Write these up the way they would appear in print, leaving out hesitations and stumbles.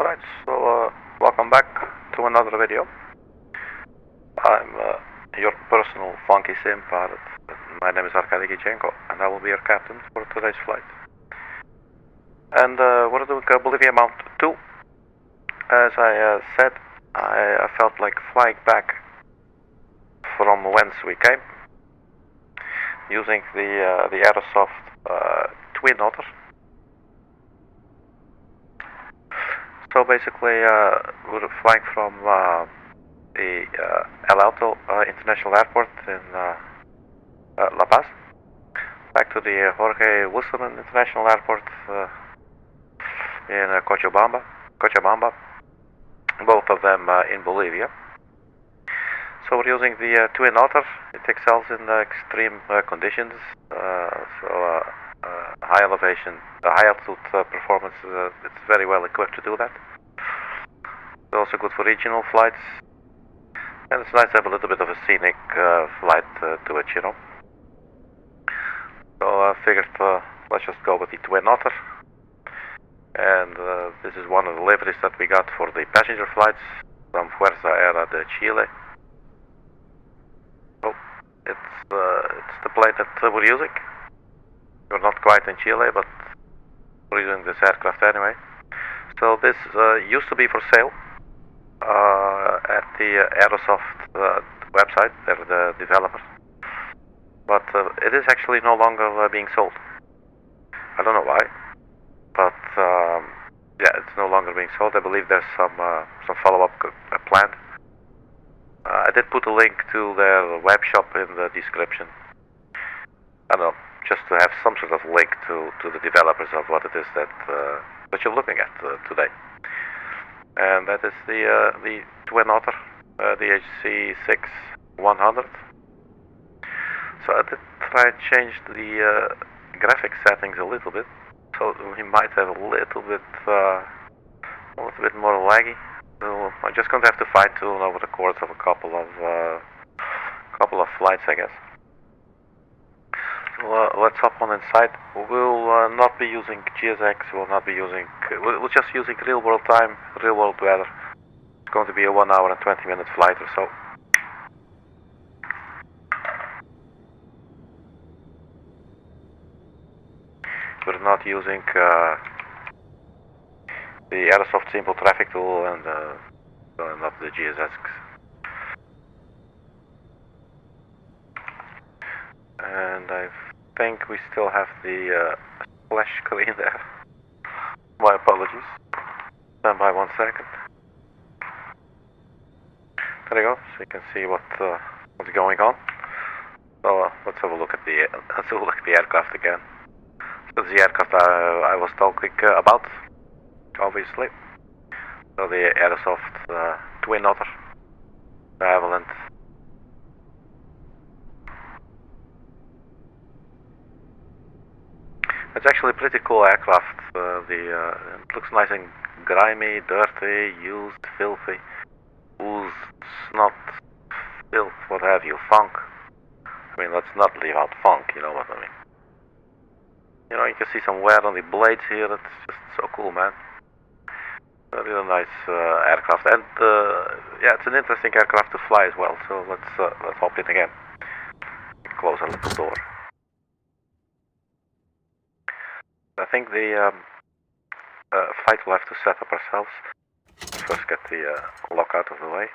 Alright, so welcome back to another video. I'm your personal funky sim pilot. My name is Arkady Gidzenko, and I will be your captain for today's flight. And we're doing Bolivia Mount 2. As I said, I felt like flying back from whence we came, using the Aerosoft Twin Otter. So basically, we're flying from the Alto International Airport in La Paz back to the Jorge Wilstermann International Airport in Cochabamba, both of them in Bolivia. So we're using the Twin Otter. It excels in extreme conditions, high elevation, high altitude performance. It's very well equipped to do that. It's also good for regional flights, and it's nice to have a little bit of a scenic flight to it, you know. So I figured let's just go with the Twin Otter, and this is one of the liveries that we got for the passenger flights from Fuerza Aérea de Chile. So it's the plane that we're using. We're not quite in Chile, but we're using this aircraft anyway. So this used to be for sale at the Aerosoft website. They're the developers, but it is actually no longer being sold. I don't know why, but yeah, it's no longer being sold. I believe there's some follow-up planned. I did put a link to their web shop in the description. I don't know, just to have some sort of link to the developers of what it is that you're looking at today. And that is the Twin Otter, DHC-6 100. So I did try and change the graphic settings a little bit, so we might have a little bit more laggy. So I'm just going to have to fine tune over the course of a couple of flights, I guess. Let's hop on inside. We'll not be using GSX. We'll not be using. We're just using real world time, real world weather. It's going to be a 1 hour and 20-minute flight or so. We're not using the Aerosoft Simple Traffic Tool and not the GSX. And I think we still have the splash screen there. My apologies. Stand by 1 second. There you go. So you can see what's going on. So let's have a look at the aircraft again. So the aircraft I was talking about, obviously. So the Aerosoft Twin Otter, Travelant. It's actually a pretty cool aircraft. It looks nice and grimy, dirty, used, filthy, oozed, snot, filth, what have you, funk. I mean, let's not leave out funk, you know what I mean. You know, you can see some wear on the blades here. That's just so cool, man. A really nice aircraft, and yeah, it's an interesting aircraft to fly as well. So let's hop in again. Close our little door. I think the flight will have to set up ourselves. Let's first get the lock out of the way.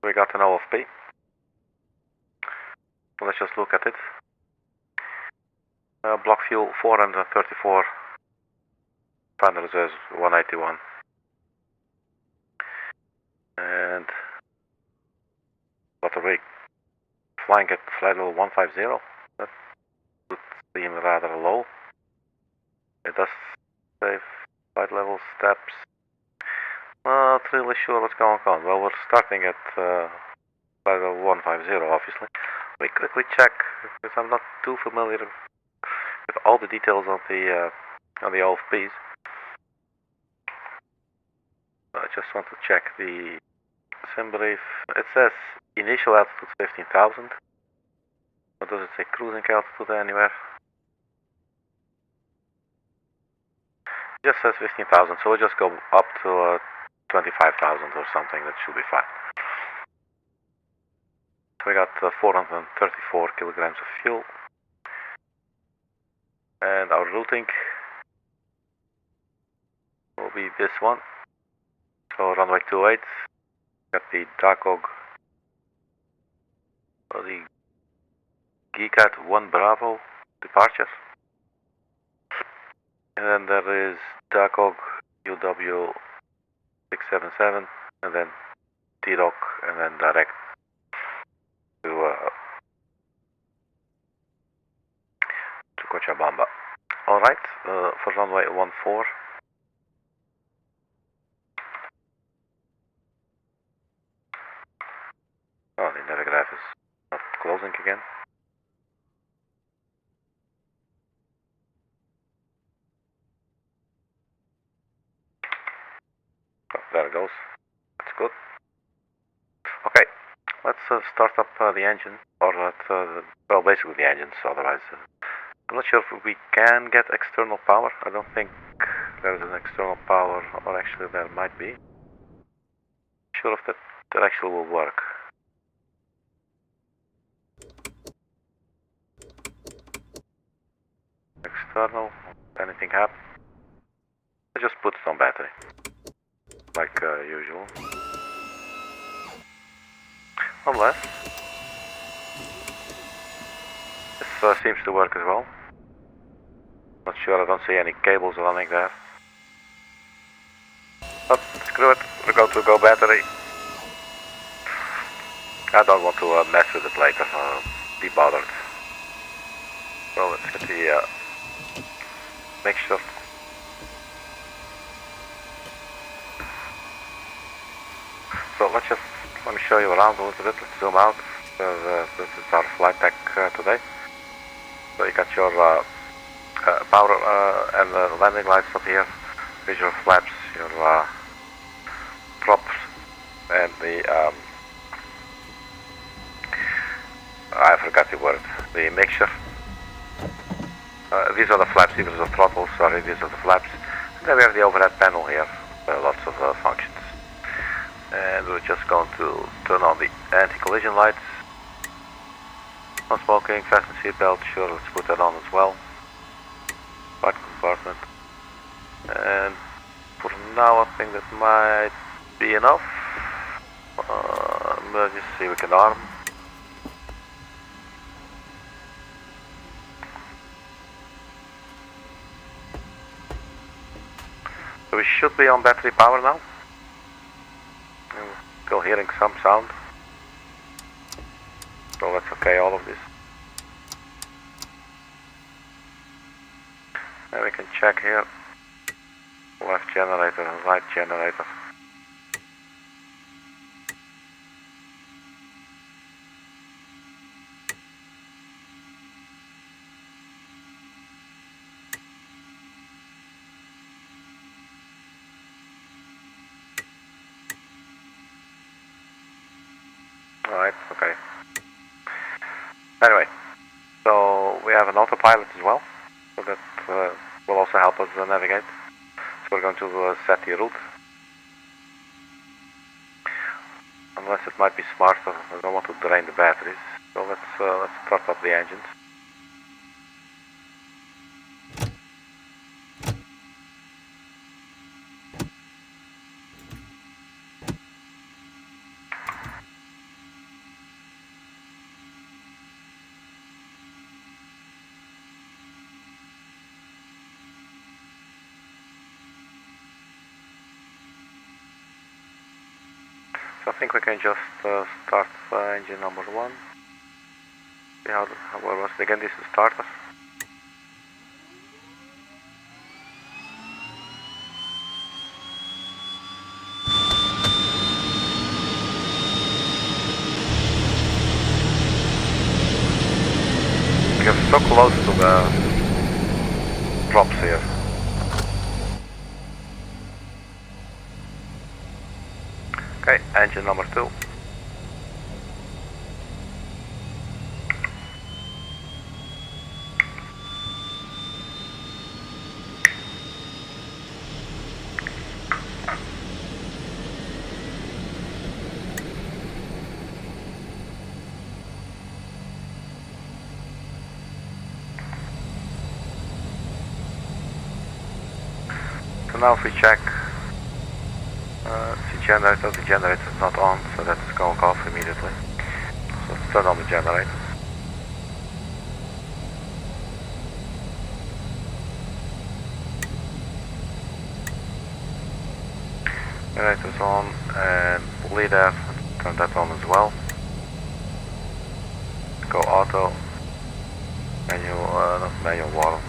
We got an OFP. So let's just look at it. Block fuel 434. Final reserves 181. And what are we flying at flight level 150? That would seem rather low. It does say flight level steps. Not really sure what's going on. Well, we're starting at flight level 150, obviously. Let me quickly check, because I'm not too familiar with all the details on the OFPs. I just want to check the sim brief. It says initial altitude 15,000. Or does it say cruising altitude anywhere? It just says 15,000, so we'll just go up to 25,000 or something. That should be fine. So we got 434 kilograms of fuel. And our routing will be this one. So runway 28, got the DAKOG, or the GCAT 1 Bravo departure. And then there is DAKOG UW 677, and then TEDOK, and then direct to Cochabamba. Alright, for runway 14. Oh, the navigraph is not closing again. Oh, there it goes. That's good. Okay, let's start up the engine, or well, basically the engines, otherwise I'm not sure if we can get external power. I don't think there is an external power, or actually there might be. Sure if that actually will work. External, anything happen? I just put it on battery, like usual. Unless this seems to work as well. Not sure, I don't see any cables running there. But screw it, we're going to go battery. I don't want to mess with it later, be bothered. So let's get the mixture. So let me show you around a little bit. Let's zoom out. This is our flight deck today. So you got your power and landing lights up here, visual flaps, your props, and the I forgot the word. The mixture. These are the flaps. These are the throttles. Sorry, these are the flaps. And then we have the overhead panel here. Lots of functions. And we're just going to turn on the anti-collision lights. No smoking, fasten seatbelt, sure, let's put that on as well. Part compartment. And for now I think that might be enough. Emergency, we can arm. So we should be on battery power now. Still hearing some sound. So that's okay, all of this. And we can check here. Left generator and right generator. Alright, okay. Anyway, so we have an autopilot as well, so that will also help us navigate. So we're going to set the route. Unless it might be smarter, I don't want to drain the batteries. So let's start up the engines. So I think we can just start engine number 1. See how was it again? This is starter. We are so close to the drops here. Okay. engine number 2. So now if we check the generator is not on, so that's going off immediately. So let's turn on the generator. Generator's on, and leader, turn that on as well. Go auto, manual, not manual water.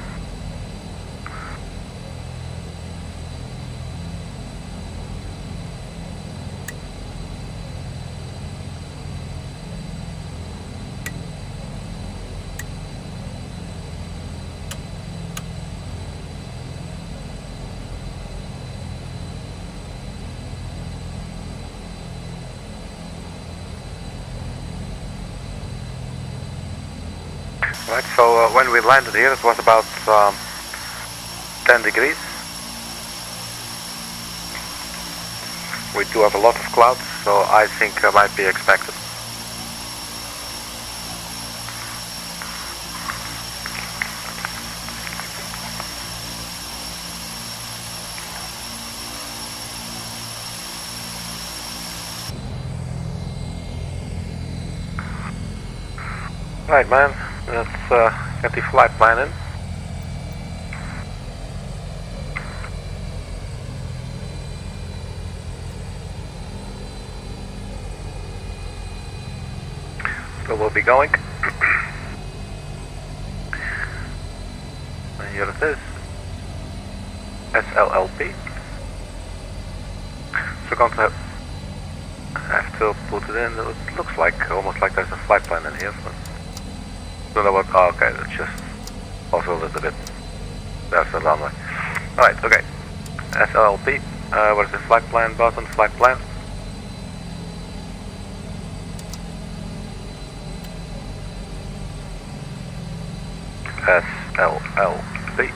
Right, so when we landed here it was about 10 degrees. We do have a lot of clouds, so I think might be expected. Right, man. Let's get the flight plan in. So we'll be going. And here it is. SLLP. So we're going to have to put it in. It looks like almost like there's a flight plan in here. But don't know what. Oh, okay, it's just also a little bit. There's the runway. Alright, okay. SLLP. Where's the flight plan button? Flight plan. SLLP.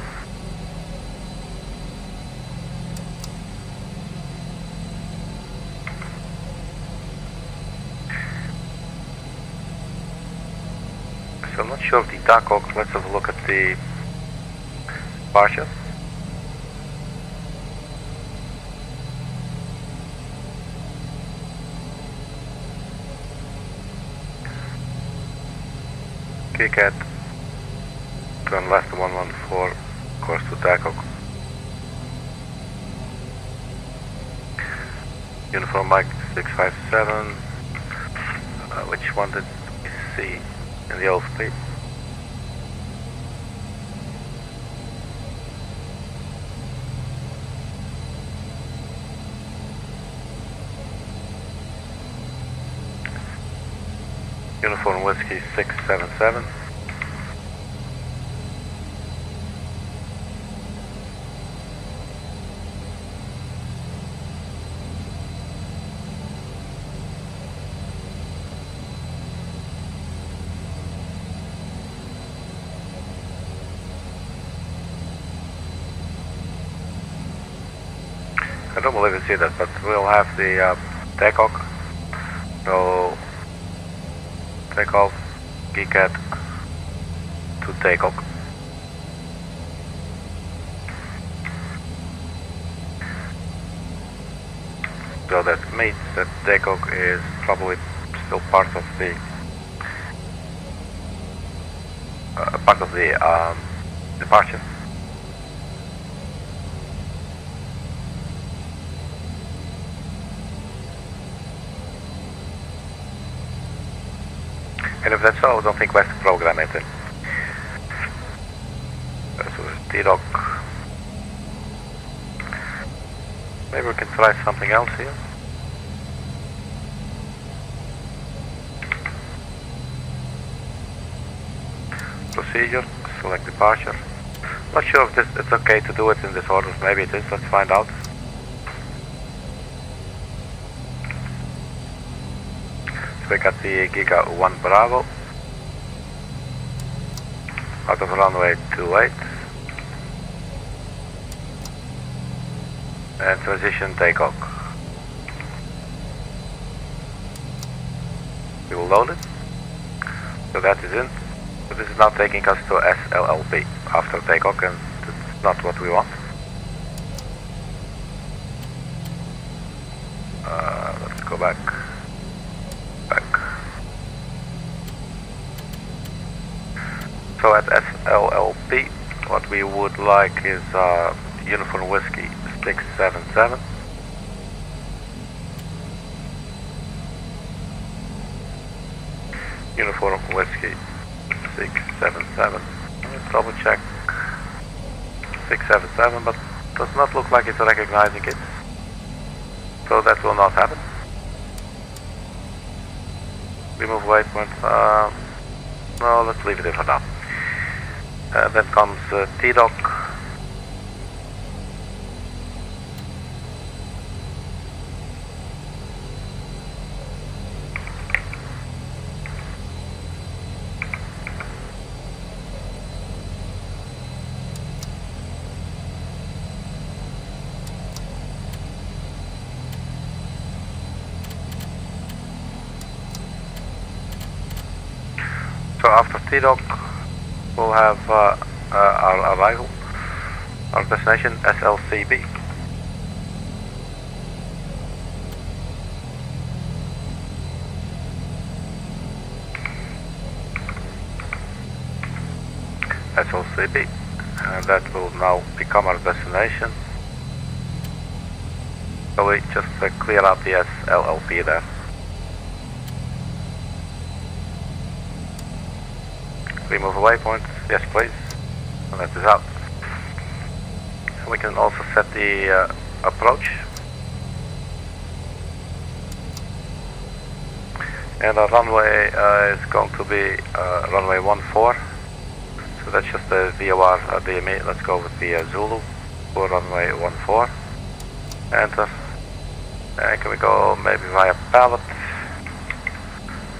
So I'm not sure of the DAKOG. Let's have a look at the departure. KCAT, turn left 114, course to DAKOG. Uniform Mike 657, which one did we see in the old fleet? Uniform Whisky 677. I don't believe you see that, but we'll have the DAKOG. So take off, GCAT to DAKOG. So that means that DAKOG is probably still part of the departure. And if that's so, I don't think we have to program it in. So there's TEDOK. Maybe we can try something else here. Procedure, select departure. Not sure if it's okay to do it in this order. Maybe it is. Let's find out. we got the Giga 1 Bravo out of runway 28 and transition TEDOK. We will load it, so that is in. So this is now taking us to SLLP after TEDOK, and that's not what we want. Let's go back. So at SLLP, what we would like is Uniform Whisky 677. Uniform Whisky 677. Let's double check 677, but does not look like it's recognizing it. So that will not happen. Remove waypoint. No, let's leave it in for now. Then comes TEDOK. So after TEDOK, we'll have our arrival, our destination SLCB. SLCB, and that will now become our destination. So we just clear out the SLLP there. Remove a waypoint, yes please, and that is out. We can also set the approach. And our runway is going to be runway 14. So that's just the VOR DME. Let's go with the Zulu for runway 14. Enter. And can we go maybe via pallet?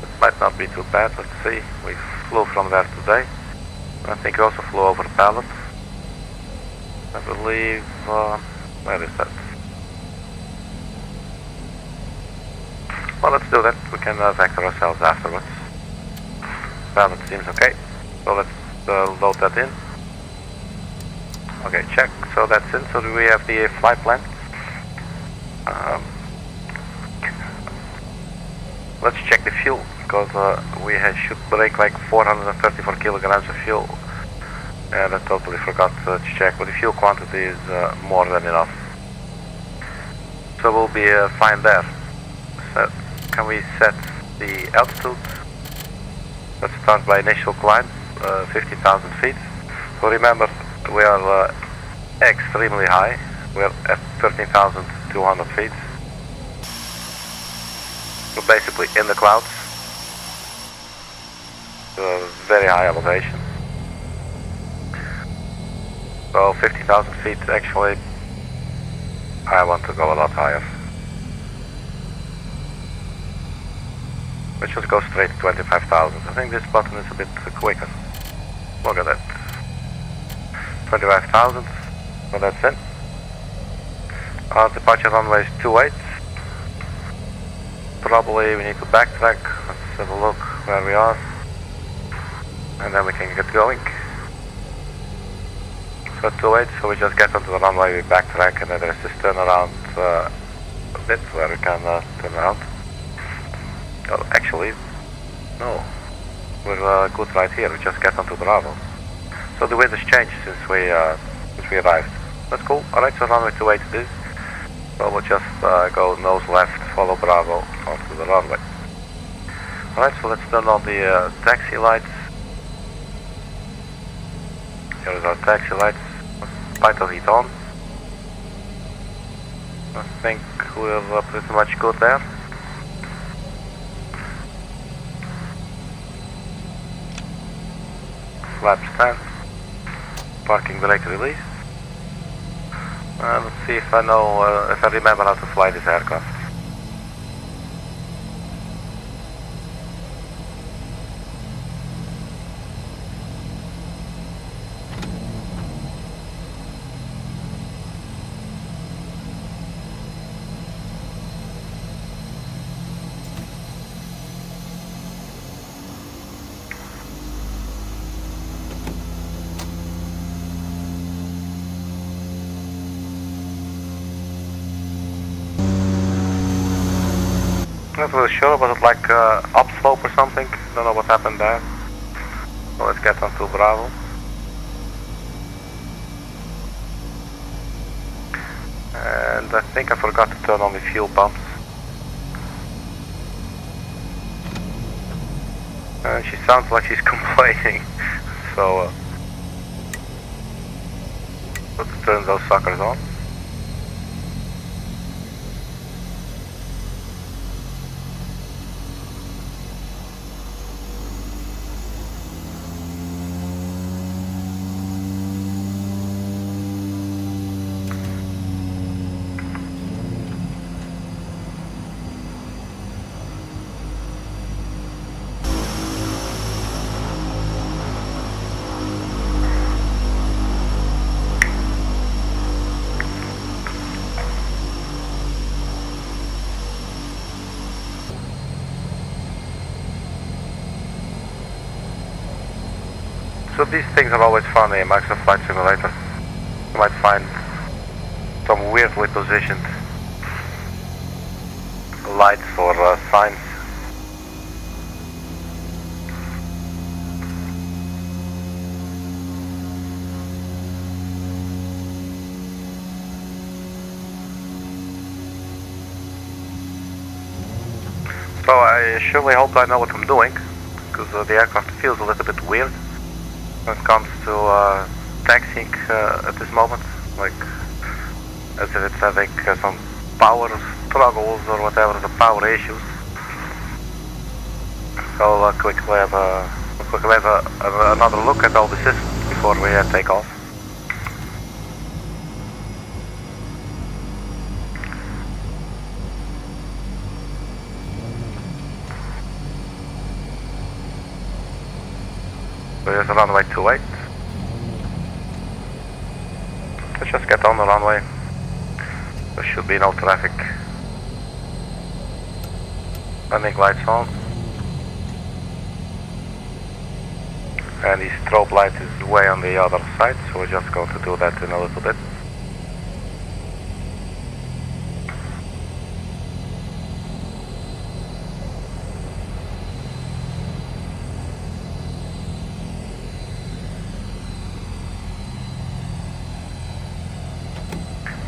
It might not be too bad, let's see. We flew from there today. I think we also flew over pallet. I believe, where is that? Well, let's do that. We can vector ourselves afterwards. Pallet seems okay. So let's load that in. Okay, check. So that's in. So do we have the flight plan? Let's check the fuel, because we should break like 434 kilograms of fuel. And I totally forgot to check, but the fuel quantity is more than enough. So we'll be fine there. So can we set the altitude? Let's start by initial climb, 50,000 feet. So remember, we are extremely high. We are at 13,200 feet. So basically in the clouds. Very high elevation. So 50,000 feet, actually, I want to go a lot higher. Let's just go straight to 25,000. I think this button is a bit quicker. Look at that. 25,000, so that's it. Our departure runway is 28. Probably we need to backtrack. Let's have a look where we are. And then we can get going. So 28, so we just get onto the runway, we backtrack, and then there's this turnaround a bit where we can turn around. Oh, actually, no. We're good right here, we just get onto Bravo. So the wind has changed since we arrived. That's cool. Alright, so runway 28 it is. So we'll just go nose left, follow Bravo onto the runway. Alright, so let's turn on the taxi lights. Here is our taxi lights. Light of heat on. I think we're pretty much good there. Flap stand. Parking brake release. Let's see if I know, if I remember how to fly this aircraft. Not really sure, was it like upslope or something? Don't know what happened there. So let's get onto Bravo. And I think I forgot to turn on the fuel pumps. And she sounds like she's complaining. So let's turn those suckers on. So these things are always fun in Microsoft Flight Simulator. You might find some weirdly positioned lights or signs. So I surely hope I know what I'm doing, because the aircraft feels a little bit weird when it comes to taxiing at this moment, like as if it's having some power struggles or whatever, the power issues. So I'll quickly have another look at all the systems before we take off. So here's the runway 28. Let's just get on the runway. There should be no traffic. Landing lights on. And the strobe light is way on the other side, so we're just going to do that in a little bit.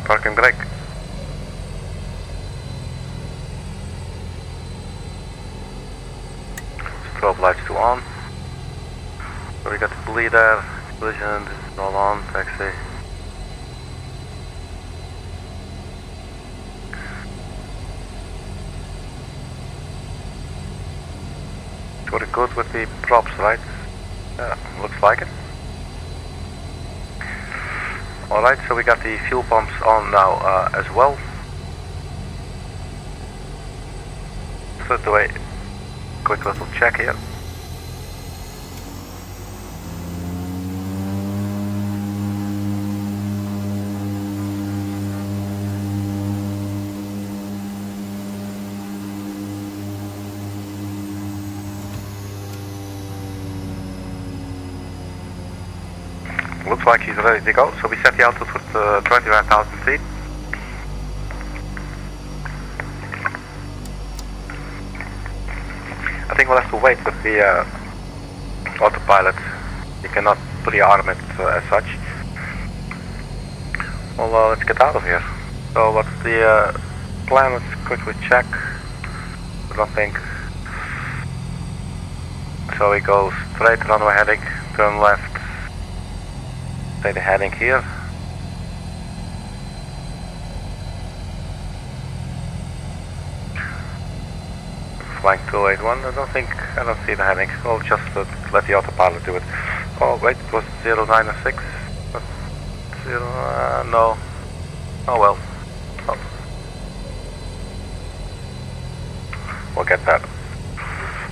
Parking brake. Strobe lights to on. So we got the bleeder, collision, this is all on, taxi. Pretty good with the props, right? Yeah, looks like it. Alright, so we got the fuel pumps on now as well. So do a quick little check here. Looks like he's ready to go, so we set the altitude for 21,000 feet. I think we'll have to wait with the autopilot. You cannot pre-arm it as such. Well, let's get out of here. So what's the plan? Let's quickly check. I don't think. So we go straight runway heading, turn left. Say the heading here. Flying 281. I don't see the heading. I'll just let the autopilot do it. Oh wait, it was 096. No. Oh well. Oh. We'll get that.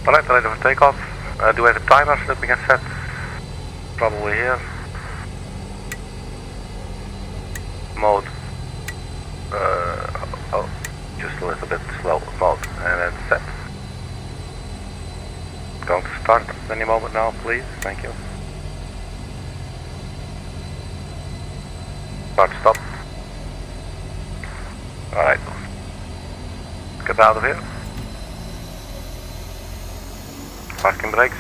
Alright, ready for takeoff. Do we have a timer that we can set? Probably here. Mode. Oh, just a little bit slow mode, and then set. Going to start any moment now, please. Thank you. Start, stop. Alright. Get out of here. Parking brakes.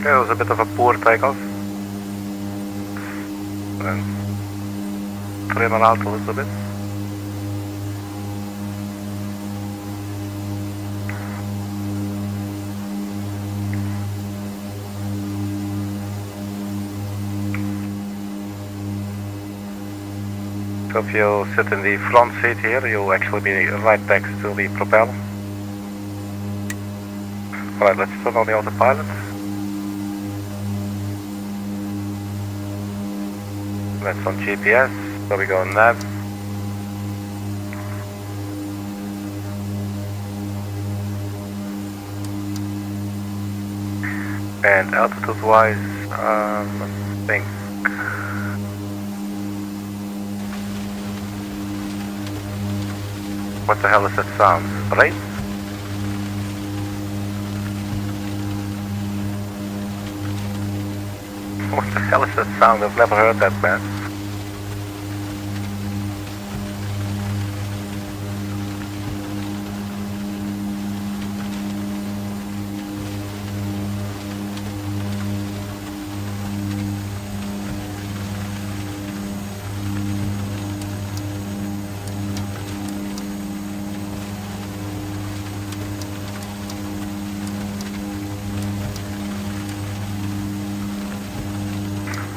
Okay, it was a bit of a poor takeoff. And trim it out a little bit. So if you sit in the front seat here, you'll actually be right next to the propeller. Alright, let's turn on the autopilot. That's on GPS, so we go on nav. And altitude wise, I think what the hell is that sound? Rain? What the hell is that sound? I've never heard that, man.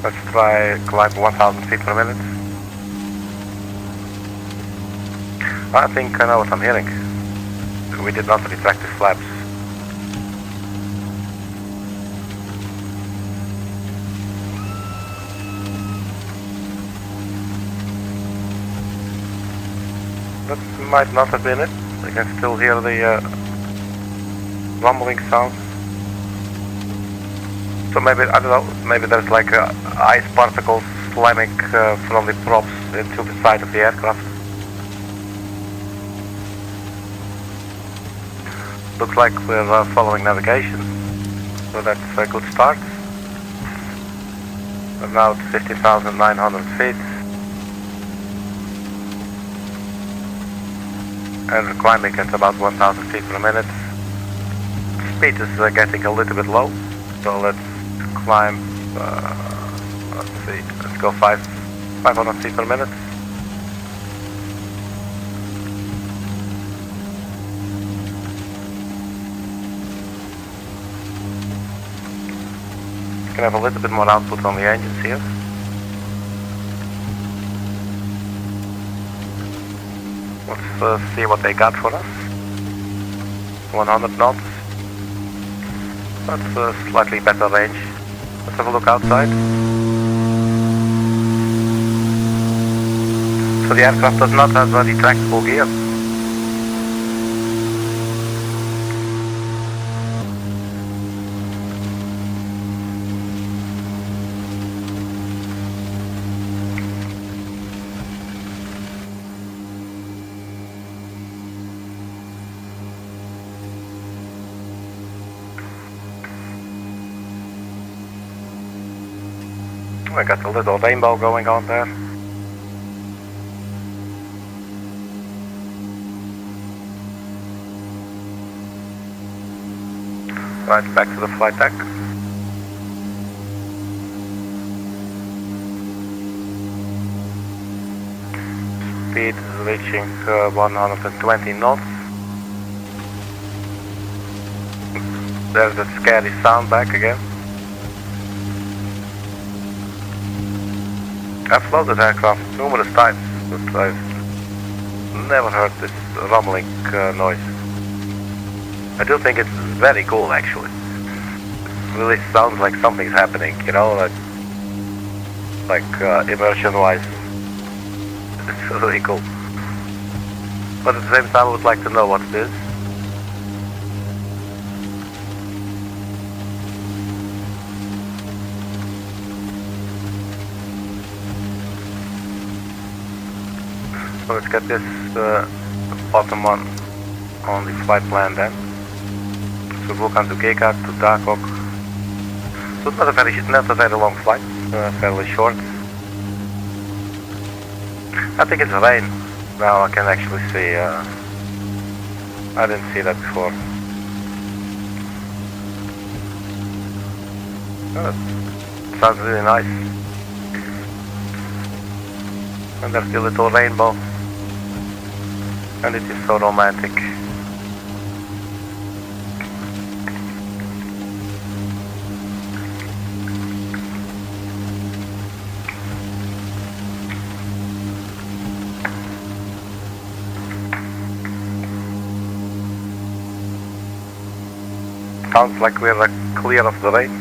Let's try climb 1000 feet per minute. I think I know what I'm hearing. We did not retract the flaps. That might not have been it. I can still hear the rumbling sound. So maybe, I don't know, maybe there's like ice particles slamming from the props into the side of the aircraft. Looks like we're following navigation, so that's a good start. We're now at 15,900 feet. And we're climbing at about 1,000 feet per minute. Speed is getting a little bit low, so let's climb, let's see, let's go 500 feet per minute. Can have a little bit more output on the engines here. Let's see what they got for us. 100 knots. That's a slightly better range. Let's have a look outside. So the aircraft does not have a retractable gear. I got a little rainbow going on there. Right, back to the flight deck. Speed is reaching 120 knots. There's that scary sound back again. I've flown this aircraft numerous times, but I've never heard this rumbling noise. I do think it's very cool, actually. It really sounds like something's happening, you know, like immersion-wise. It's really cool. But at the same time, I would like to know what it is. So let's get this bottom one on the flight plan then. So we'll come to GKAG to DAKOG. So it's not a very long flight, fairly short. I think it's rain. Now I can actually see, I didn't see that before. Oh, sounds really nice. And there's the little rainbow. And it is so romantic. Sounds like we're clear of the rain.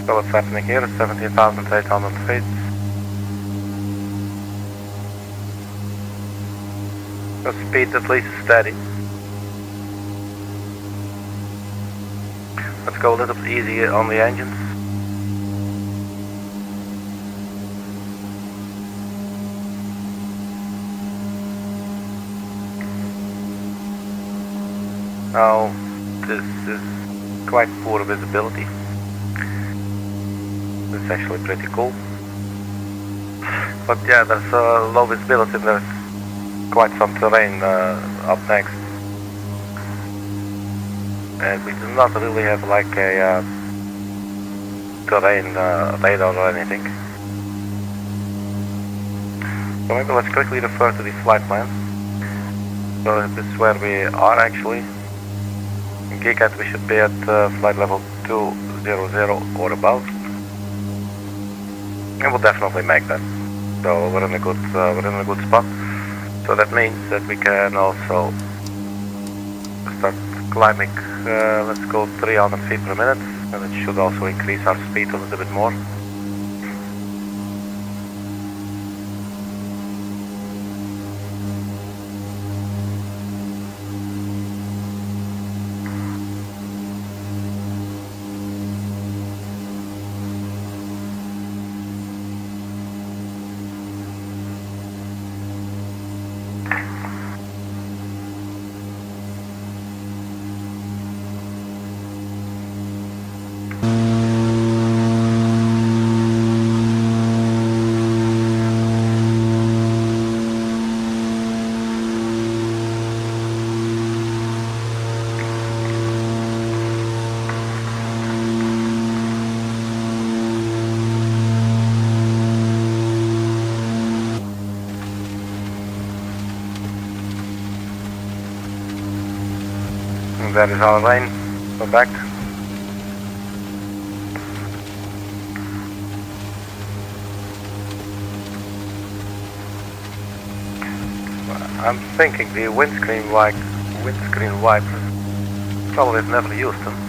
So what's happening here? 17,800 feet. The speed at least is steady. Let's go a little bit easier on the engines. Now, this is quite poor visibility. It's actually pretty cool. But yeah, there's low visibility and there's quite some terrain up next. And we do not really have like a terrain radar or anything. So maybe let's quickly refer to the flight plan. So this is where we are actually. In GKAG we should be at flight level 200 or above. And we'll definitely make that. So we're in a good spot. So that means that we can also start climbing. Let's go 300 feet per minute, and it should also increase our speed a little bit more. That is our line. Go back. I'm thinking the windscreen wipers probably have never used them.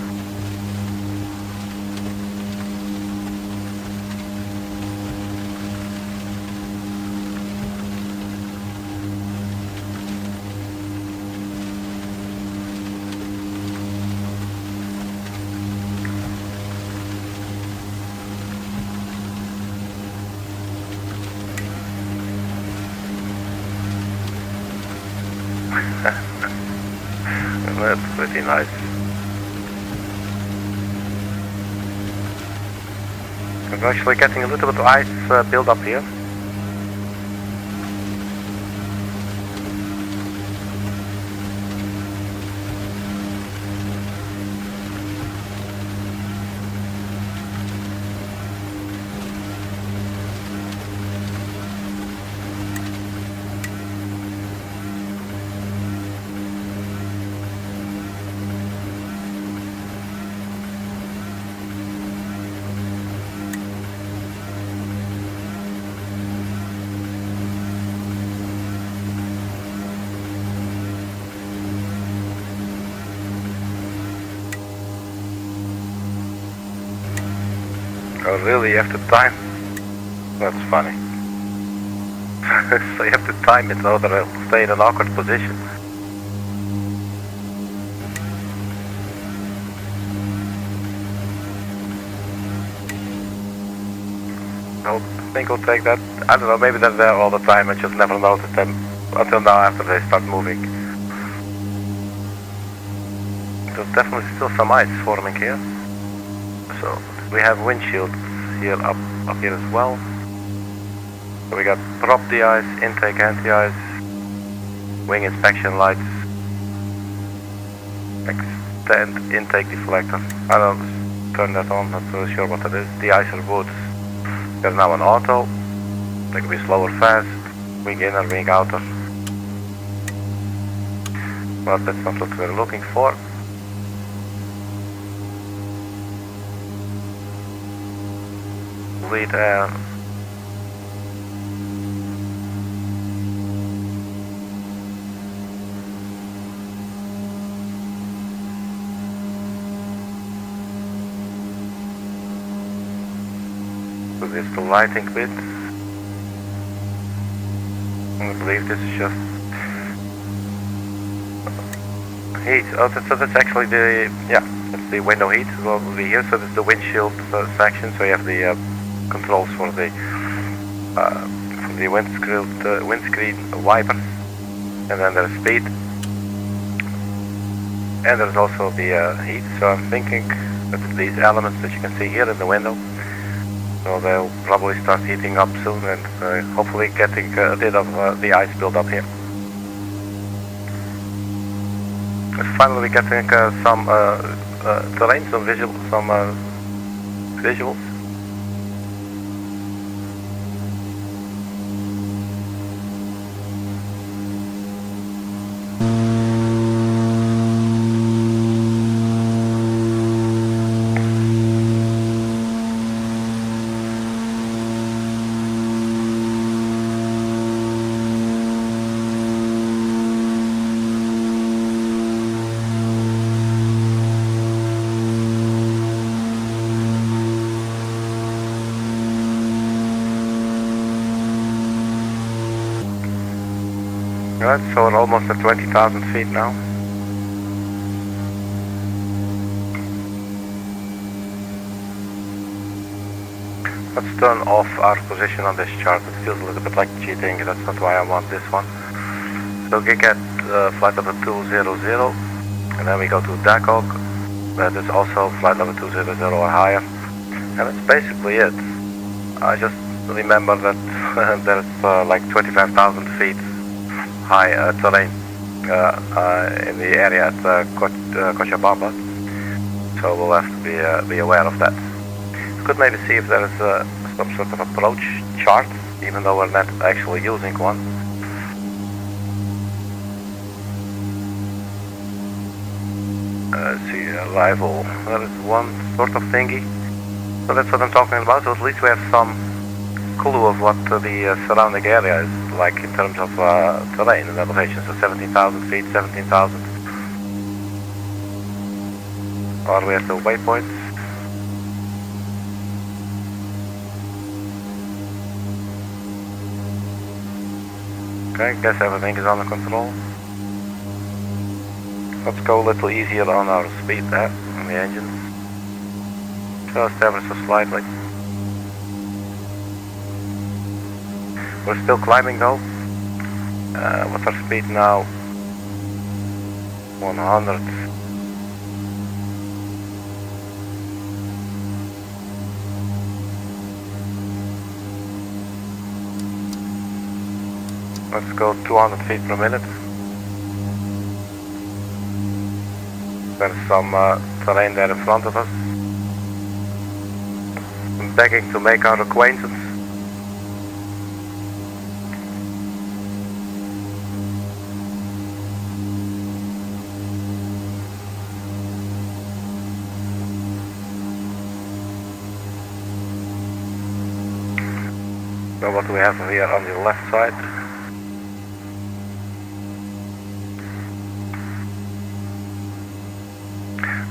That's pretty nice. We're actually getting a little bit of ice build up here. Oh really, you have to time? That's funny. So you have to time it so that it'll stay in an awkward position. I think we'll take that. I don't know, maybe they're there all the time. I just never noticed them until now after they start moving. There's definitely still some ice forming here. So we have windshields here up here as well. So we got prop de-ice, intake anti-ice, wing inspection lights, extend intake deflector. I don't turn that on, not really sure what that is. De-icer boots. They're now an auto. They can be slow or fast. Wing inner, wing outer. Well, that's not what we're looking for. Lead air. So this is the lighting bit. I believe this is just heat. Oh, so that's actually the, yeah, that's the window heat. Will be here. So this is the windshield section. So you have the controls for the windscreen wipers, and then there's speed, and there's also the heat. So I'm thinking that these elements that you can see here in the window, so they'll probably start heating up soon, and hopefully getting a bit of the ice build up here. And finally getting some terrain, some visuals. Right, so we're almost at 20,000 feet now. Let's turn off our position on this chart. It feels a little bit like cheating. That's not why I want this one. So we get flight level 200, and then we go to DAKOG. That is also flight level 200 or higher. And that's basically it. I just remember that there's like 25,000 feet high terrain in the area at Cochabamba, so we'll have to be aware of that. We could maybe see if there is some sort of approach chart, even though we're not actually using one. Let's see, arrival. There is one sort of thingy. So that's what I'm talking about. So at least we have some clue of what the surrounding area is like in terms of terrain and elevation. So 17,000 feet, 17,000. Are we at the waypoints? Okay, guess everything is under control. Let's go a little easier on our speed there, on the engines. Just ever so slightly. We're still climbing though. What's our speed now? 100. Let's go 200 feet per minute. There's some terrain there in front of us. I'm begging to make our acquaintance. So what do we have here on the left side?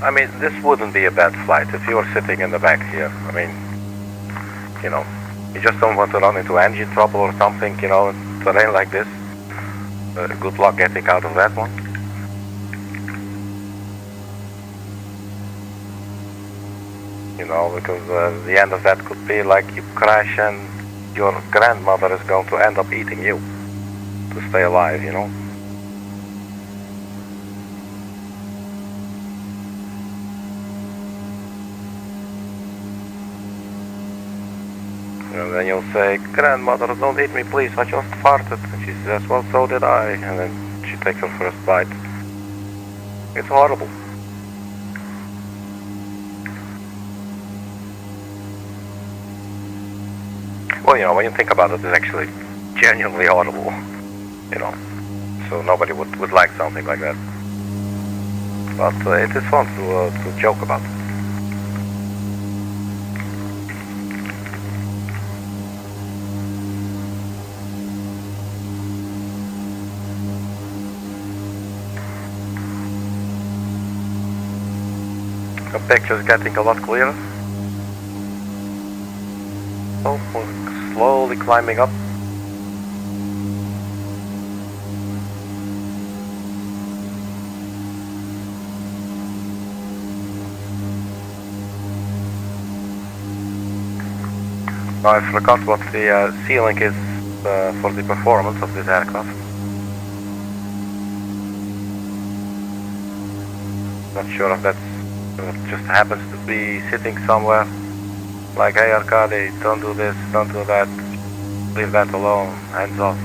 I mean, this wouldn't be a bad flight if you were sitting in the back here. I mean, you know, you just don't want to run into engine trouble or something, you know, in terrain like this. Good luck getting out of that one. You know, because the end of that could be like you crash and your grandmother is going to end up eating you to stay alive, you know. And then you'll say, grandmother, don't eat me please, I just farted. And she says, well, so did I. And then she takes her first bite. It's horrible. Well, you know, when you think about it, it's actually genuinely horrible, you know. So nobody would like something like that. But it is fun to joke about it. The picture's getting a lot clearer. Oh, we're slowly climbing up. Now I forgot what the ceiling is for the performance of this aircraft. Not sure if that's just happens to be sitting somewhere. Like, hey Arkady, don't do this, don't do that, leave that alone, hands off.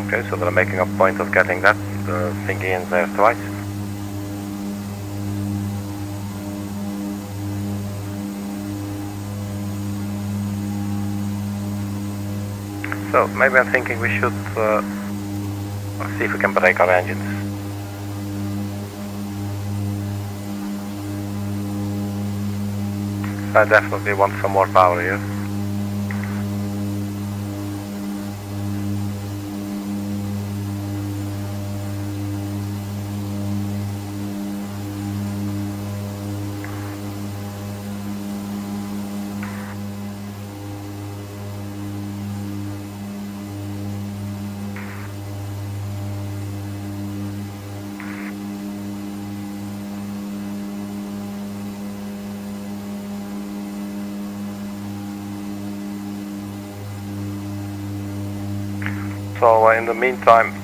Okay, so they're making a point of getting that thingy in there twice. So maybe I'm thinking we should see if we can break our engines. I definitely want some more power here. So in the meantime,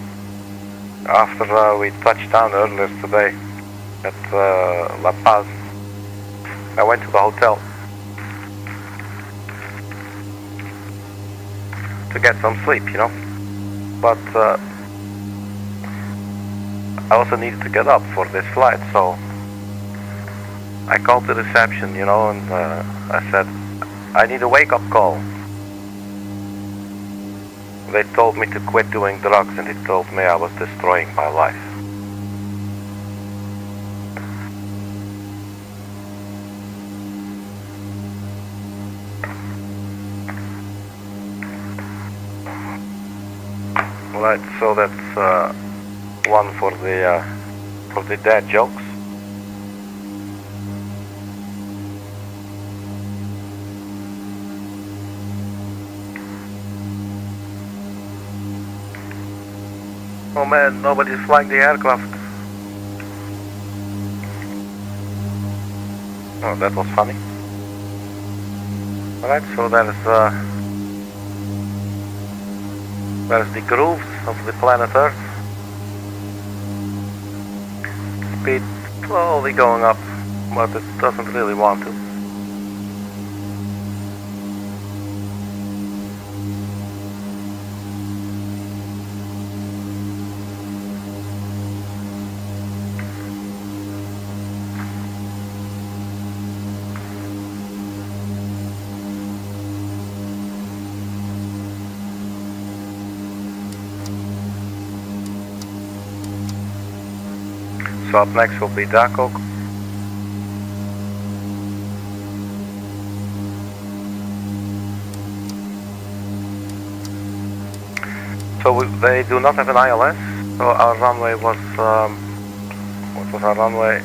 after we touched down earlier today at La Paz, I went to the hotel to get some sleep, you know. But I also needed to get up for this flight, so I called the reception, you know, and I said, I need a wake-up call. They told me to quit doing drugs, and they told me I was destroying my life. Right, so that's one for the dad jokes. Oh man, nobody's flying the aircraft. Oh, that was funny. Alright, so there's the grooves of the planet Earth. Speed slowly going up, but it doesn't really want to. So up next will be DAKOG. So they do not have an ILS, so our runway was, what was our runway?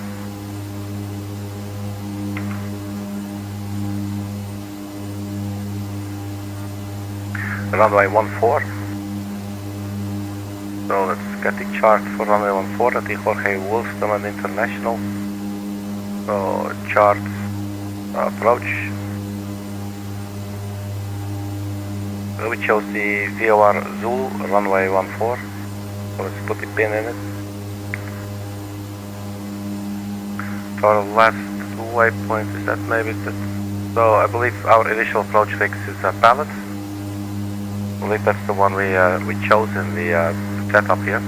runway 14. So let's get the chart for runway 14 at the Jorge Wilstermann International. So chart approach. So we chose the VOR Zulu runway 14. So let's put the pin in it. So our last waypoint is that maybe that. So I believe our initial approach fix is a pallet. I believe that's the one we chose in the setup here.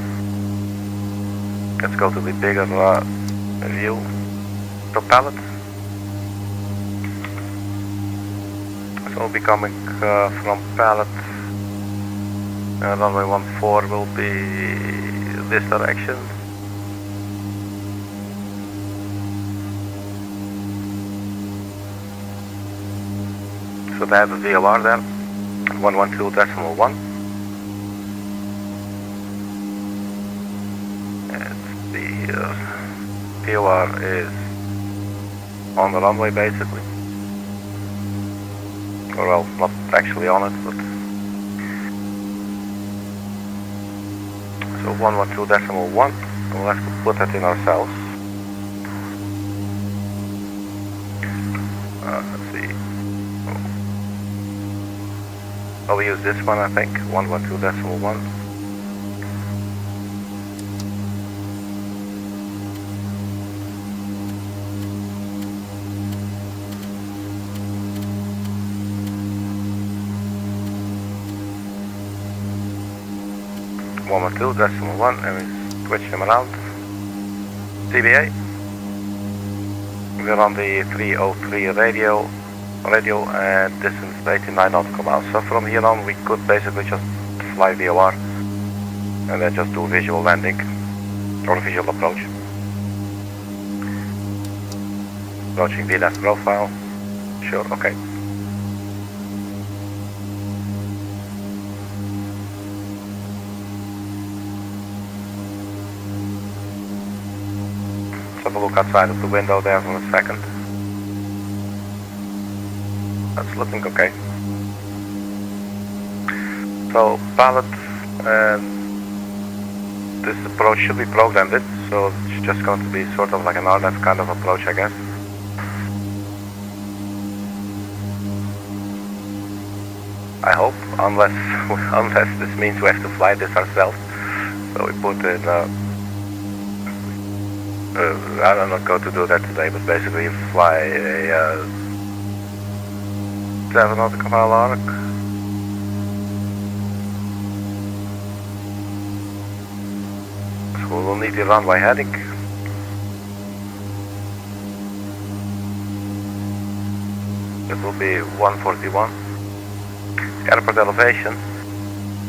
Let's go to the bigger view. So pallet. So we'll be coming from pallet. Runway 14 will be this direction. So they have a VOR there, 112.1. And the VOR is on the runway basically. Or well, not actually on it, but so 112.1. We'll have to put that in ourselves. Let's see. Oh, we use this one, I think, 112.1. .1, and we switch them around. CBA. We're on the 303 radio and distance 89 nautical miles. So from here on we could basically just fly VOR and then just do visual landing or visual approach. Approaching VLAS profile. Sure, okay. Let's have a look outside of the window there for a second. That's looking okay. So pallet, this approach should be programmed in, so it's just going to be sort of like an RLF kind of approach, I guess. I hope, unless this means we have to fly this ourselves. So we put in, I'm not going to do that today, but basically fly a 7 nautical mile arc. So we'll need the runway heading. It will be 141. Airport elevation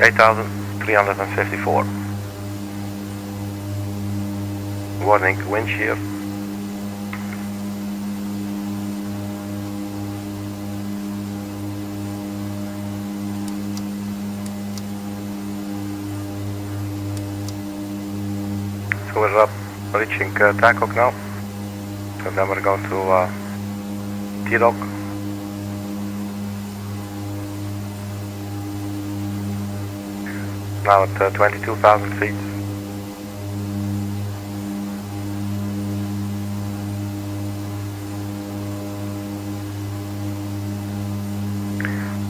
8,354. Warning, wind shear. So we're up, reaching DAKOG now. So then we're going to TEDOK. Now at 22,000 feet.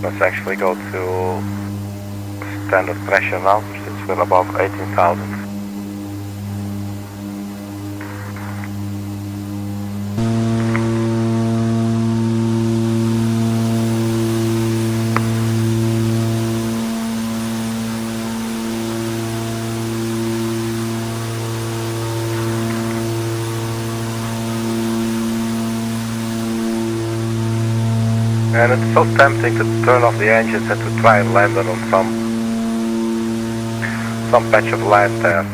Let's actually go to standard pressure now, since we're above 18,000. And it's so tempting to turn off the engines and to try and land it on some patch of land there.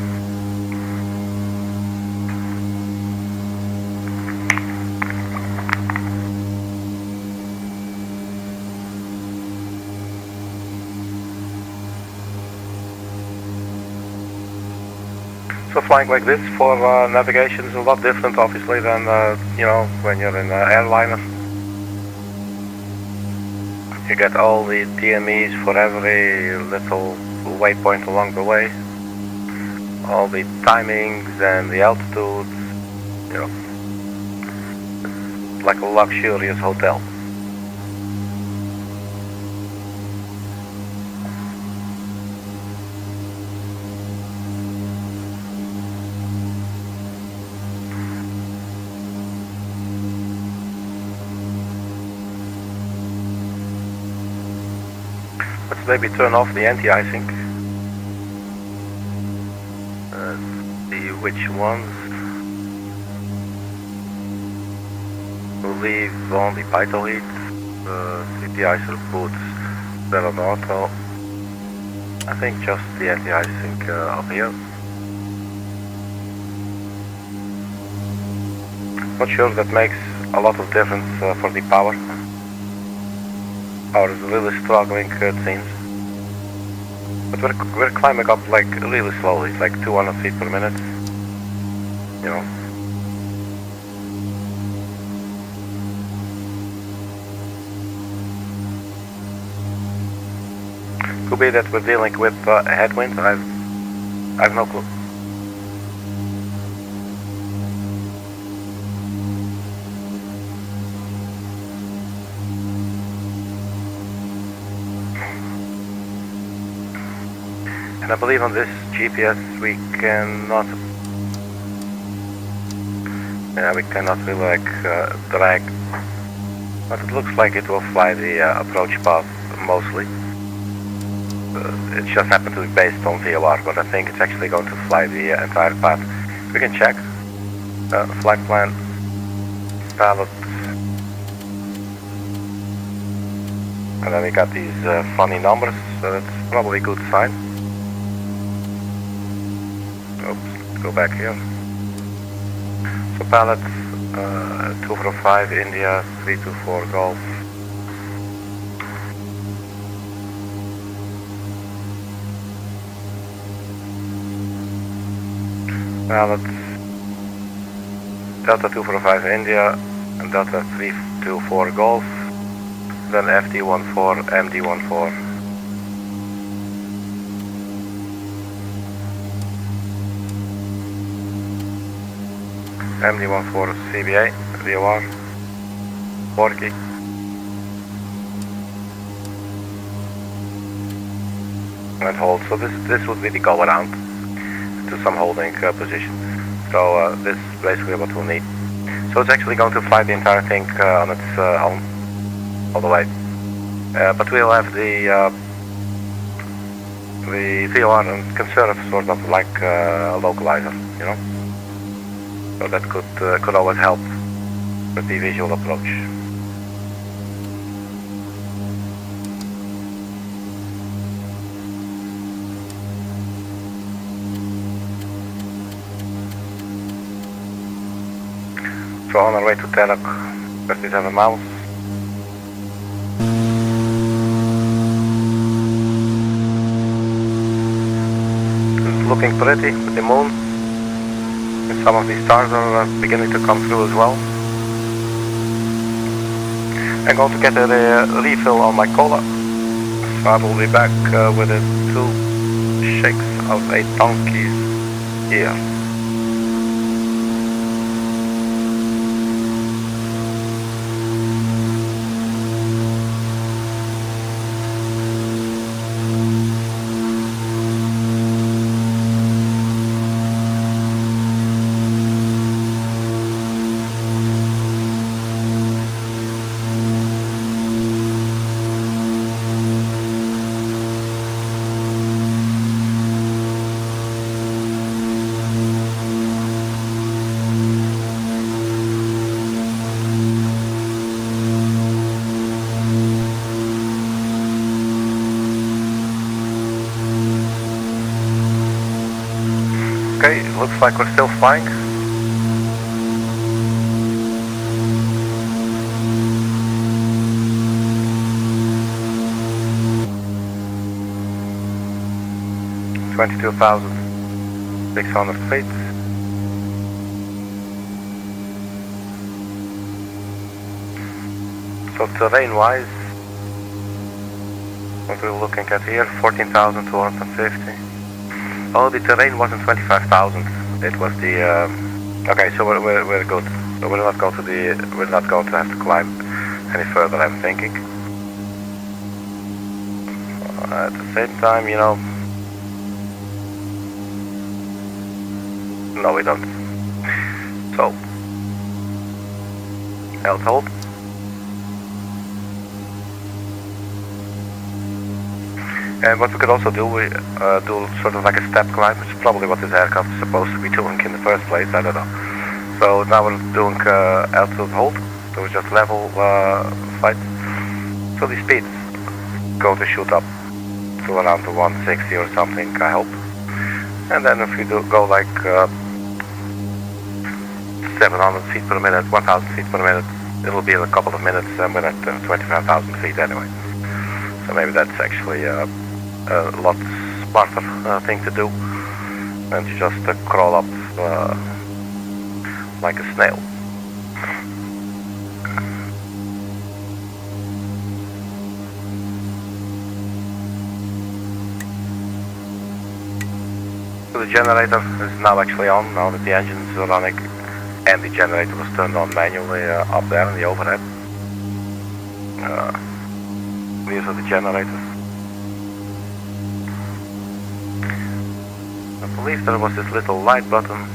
So flying like this for navigation is a lot different, obviously, than you know, when you're in airliner. You get all the DMEs for every little waypoint along the way, all the timings and the altitudes, you know, it's like a luxurious hotel. Let's maybe turn off the anti-icing. See which ones will leave on the vital heat. The de-icer boots that on auto. I think just the anti-icing up here. Not sure that makes a lot of difference for the power. Power is really struggling, it seems. But we're climbing up like really slowly, like 200 feet per minute. You know. Could be that we're dealing with headwind. I've no clue. And I believe on this GPS we cannot really like drag, but it looks like it will fly the approach path mostly. It just happened to be based on VOR, but I think it's actually going to fly the entire path. We can check. Flight plan, pilot, and then we got these funny numbers, so that's probably a good sign. Oops, go back here. So pilot, 245 India, 324 Golf. Pilot, Delta 245 India, and Delta 324 Golf, then FD14, MD14. MD14 CBA, VOR, Jorge. And hold, so this would be the go around to some holding position. So this is basically what we'll need. So it's actually going to fly the entire thing on its own, all the way. But we'll have the VOR and conserve sort of like a localizer, you know. So that could always help with the visual approach. So on our way to TEDOK, 37 miles. It's looking pretty with the moon. And some of the stars are beginning to come through as well. I'm going to get a refill on my cola. So I will be back with 2 shakes of 8 donkeys here. Okay, looks like we're still flying. $22,600 feet. So terrain-wise, What we're looking at here, 14,250. Oh, the terrain wasn't 25,000. It was the. Okay, so we're good. So we're not going to have to climb any further, I'm thinking. At the same time, you know. No, we don't. So, Alto. And what we could also do, we do sort of like a step climb, which is probably what this aircraft is supposed to be doing in the first place, I don't know. So now we're doing altitude hold, so just level flight. So the speeds go to shoot up to around the 160 or something, I hope. And then if we go like 700 feet per minute, 1000 feet per minute, it'll be in a couple of minutes and we're at 25,000 feet anyway. So maybe that's actually a lot smarter thing to do than to just crawl up like a snail. So the generator is now actually on, now that the engines are running, and the generator was turned on manually up there in the overhead. These are the generators. I believe there was this little light button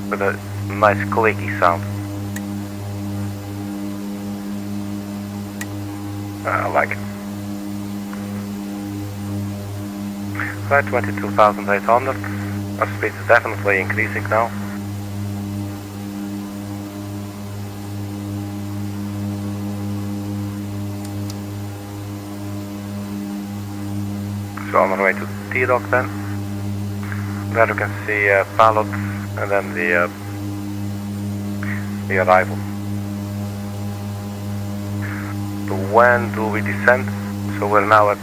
with a nice clicky sound. I like it. Right, 22,800. Our speed is definitely increasing now. So on our way to TEDOK then. There you can see pilot and then the arrival. So when do we descend? So we're now at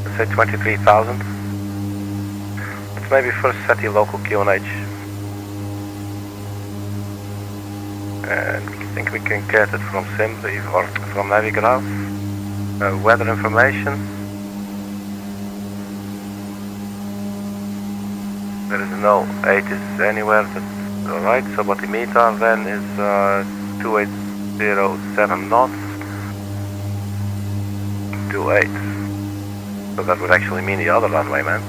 let's say 23,000. Let's maybe first set the local QNH. And I think we can get it from Simply or from Navigraph. Weather information. There is no 80s anywhere. That's alright. So what the meter then is 2807 knots. 28. So that would actually mean the other runway, man.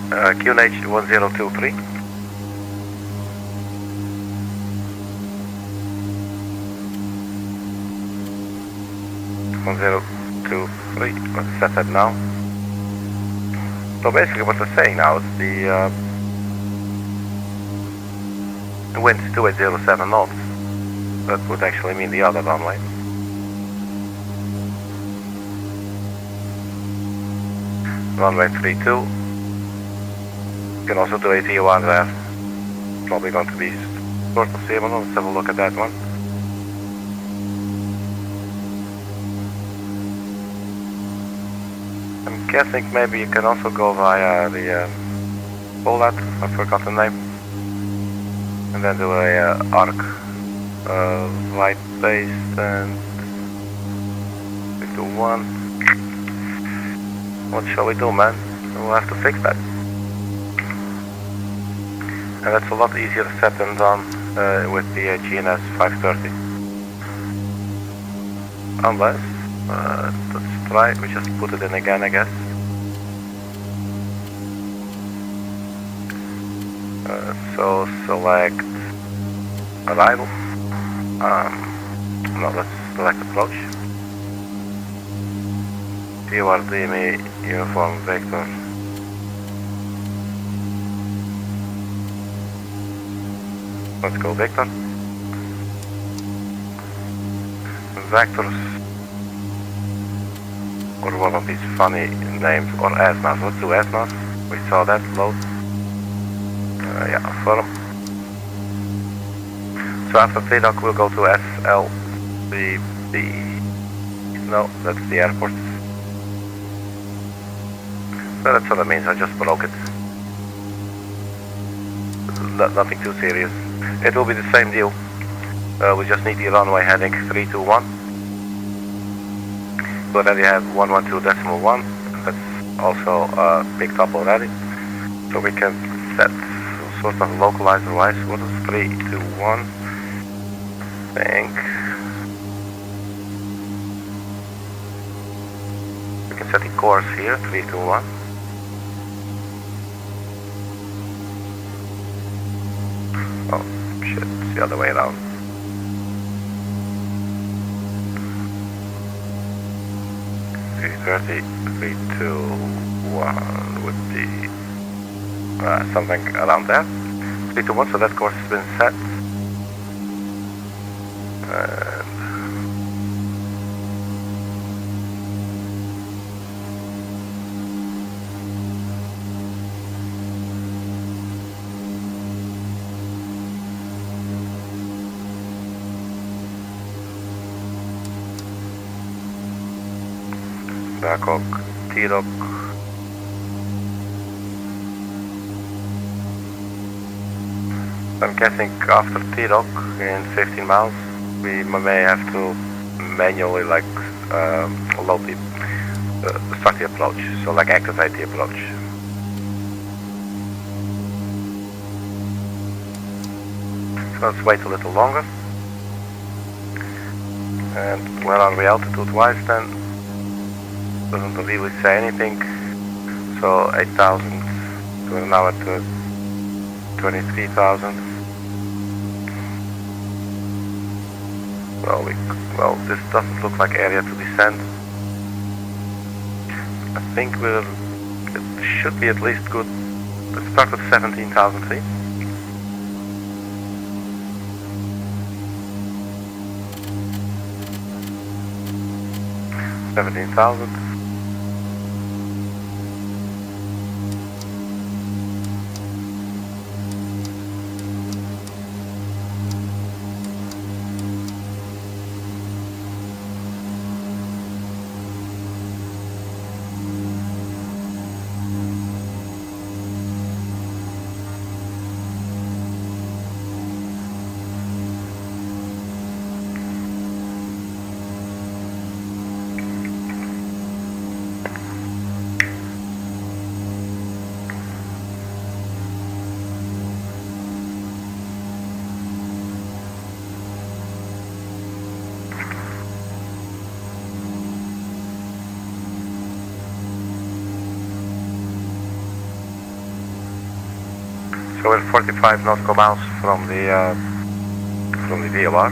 QNH 1023. 1023. Let's set that now. So basically what they're saying now is the wind's 2807 knots. That would actually mean the other runway. Runway 32. You can also do a TO1 there. Probably going to be sort of similar. Let's have a look at that one. I'm guessing maybe you can also go via the Polat, I forgot the name, and then do a arc light based and 51. What shall we do, man? We'll have to fix that. And that's a lot easier said than done with the GNS 530. Unless, let's try, we just put it in again, I guess. So select arrival. No, let's select approach. URDME uniform vector. Let's go vector. Vectors. Or one of these funny names, or ASNAS. Let's do ASNAS. We saw that load. Yeah, firm. So after TEDOK we'll go to SLCB. No, that's the airport. So that's what it means, I just broke it. Nothing too serious. It will be the same deal. We just need the runway heading 321. We already have 112.1. That's also picked up already. So we can set some sort of localizer wise. What is 321? I think we can set the course here, 321. Oh shit, it's the other way around. .30, 321 would be something around there. 321, so that course has been set. DAKOG, TEDOK. I'm guessing after TEDOK in 15 miles we may have to manually like load the start the approach, so like activate the approach. So let's wait a little longer. And where are we altitude wise then? Doesn't really say anything. So 8,000. We're now at 23,000. Well, this doesn't look like area to descend. I think it should be at least good. Let's start with 17,000 feet. $17,000. So we're 45 nautical miles from the VOR.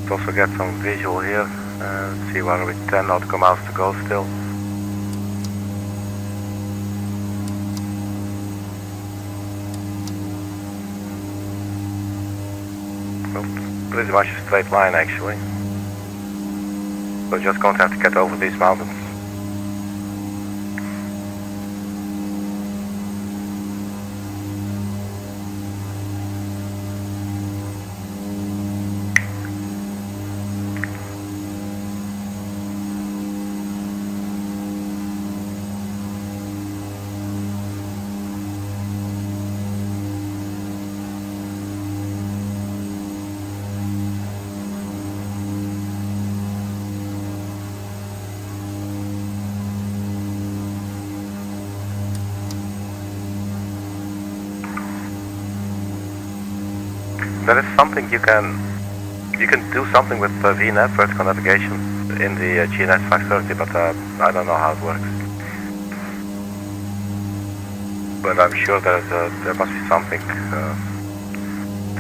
Let's also get some visual here and see where we're 10 nautical miles to go still. Well, pretty much a straight line actually. We're just going to have to get over these mountains. There is something you can do something with VNAV, vertical navigation, in the GNS 530, but I don't know how it works. But I'm sure there must be something to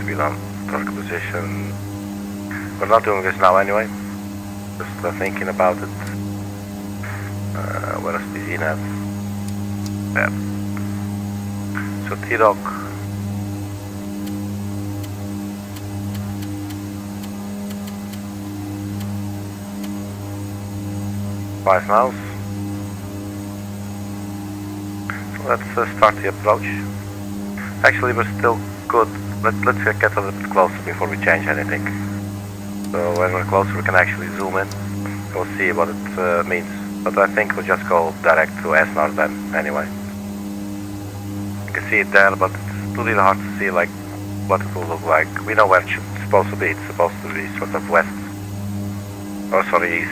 be done. Vertical position. We're not doing this now anyway. Just thinking about it. Where is the VNAV? Yeah. So TEDOK. 5 miles. So let's start the approach. Actually, we're still good. Let's get a little bit closer before we change anything. So when we're closer, we can actually zoom in. We'll see what it means. But I think we'll just go direct to SNR then, anyway. You can see it there, but it's too little hard to see like what it will look like. We know where it's supposed to be. It's supposed to be sort of west, or sorry, east,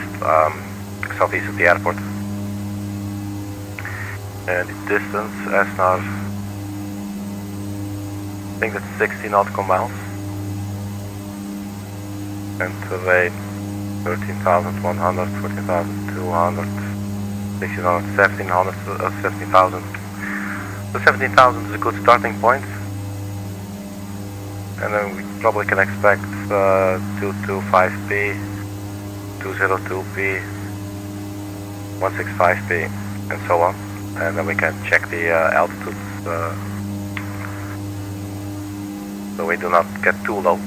southeast of the airport. And the distance, SNR, I think that's 60 nautical miles. And terrain, 13,100, 14,200, 1,600, 1,700, 17,000. So 17,000 is a good starting point. And then we probably can expect 225p, 202p, 165p, and so on. And then we can check the altitudes so we do not get too low.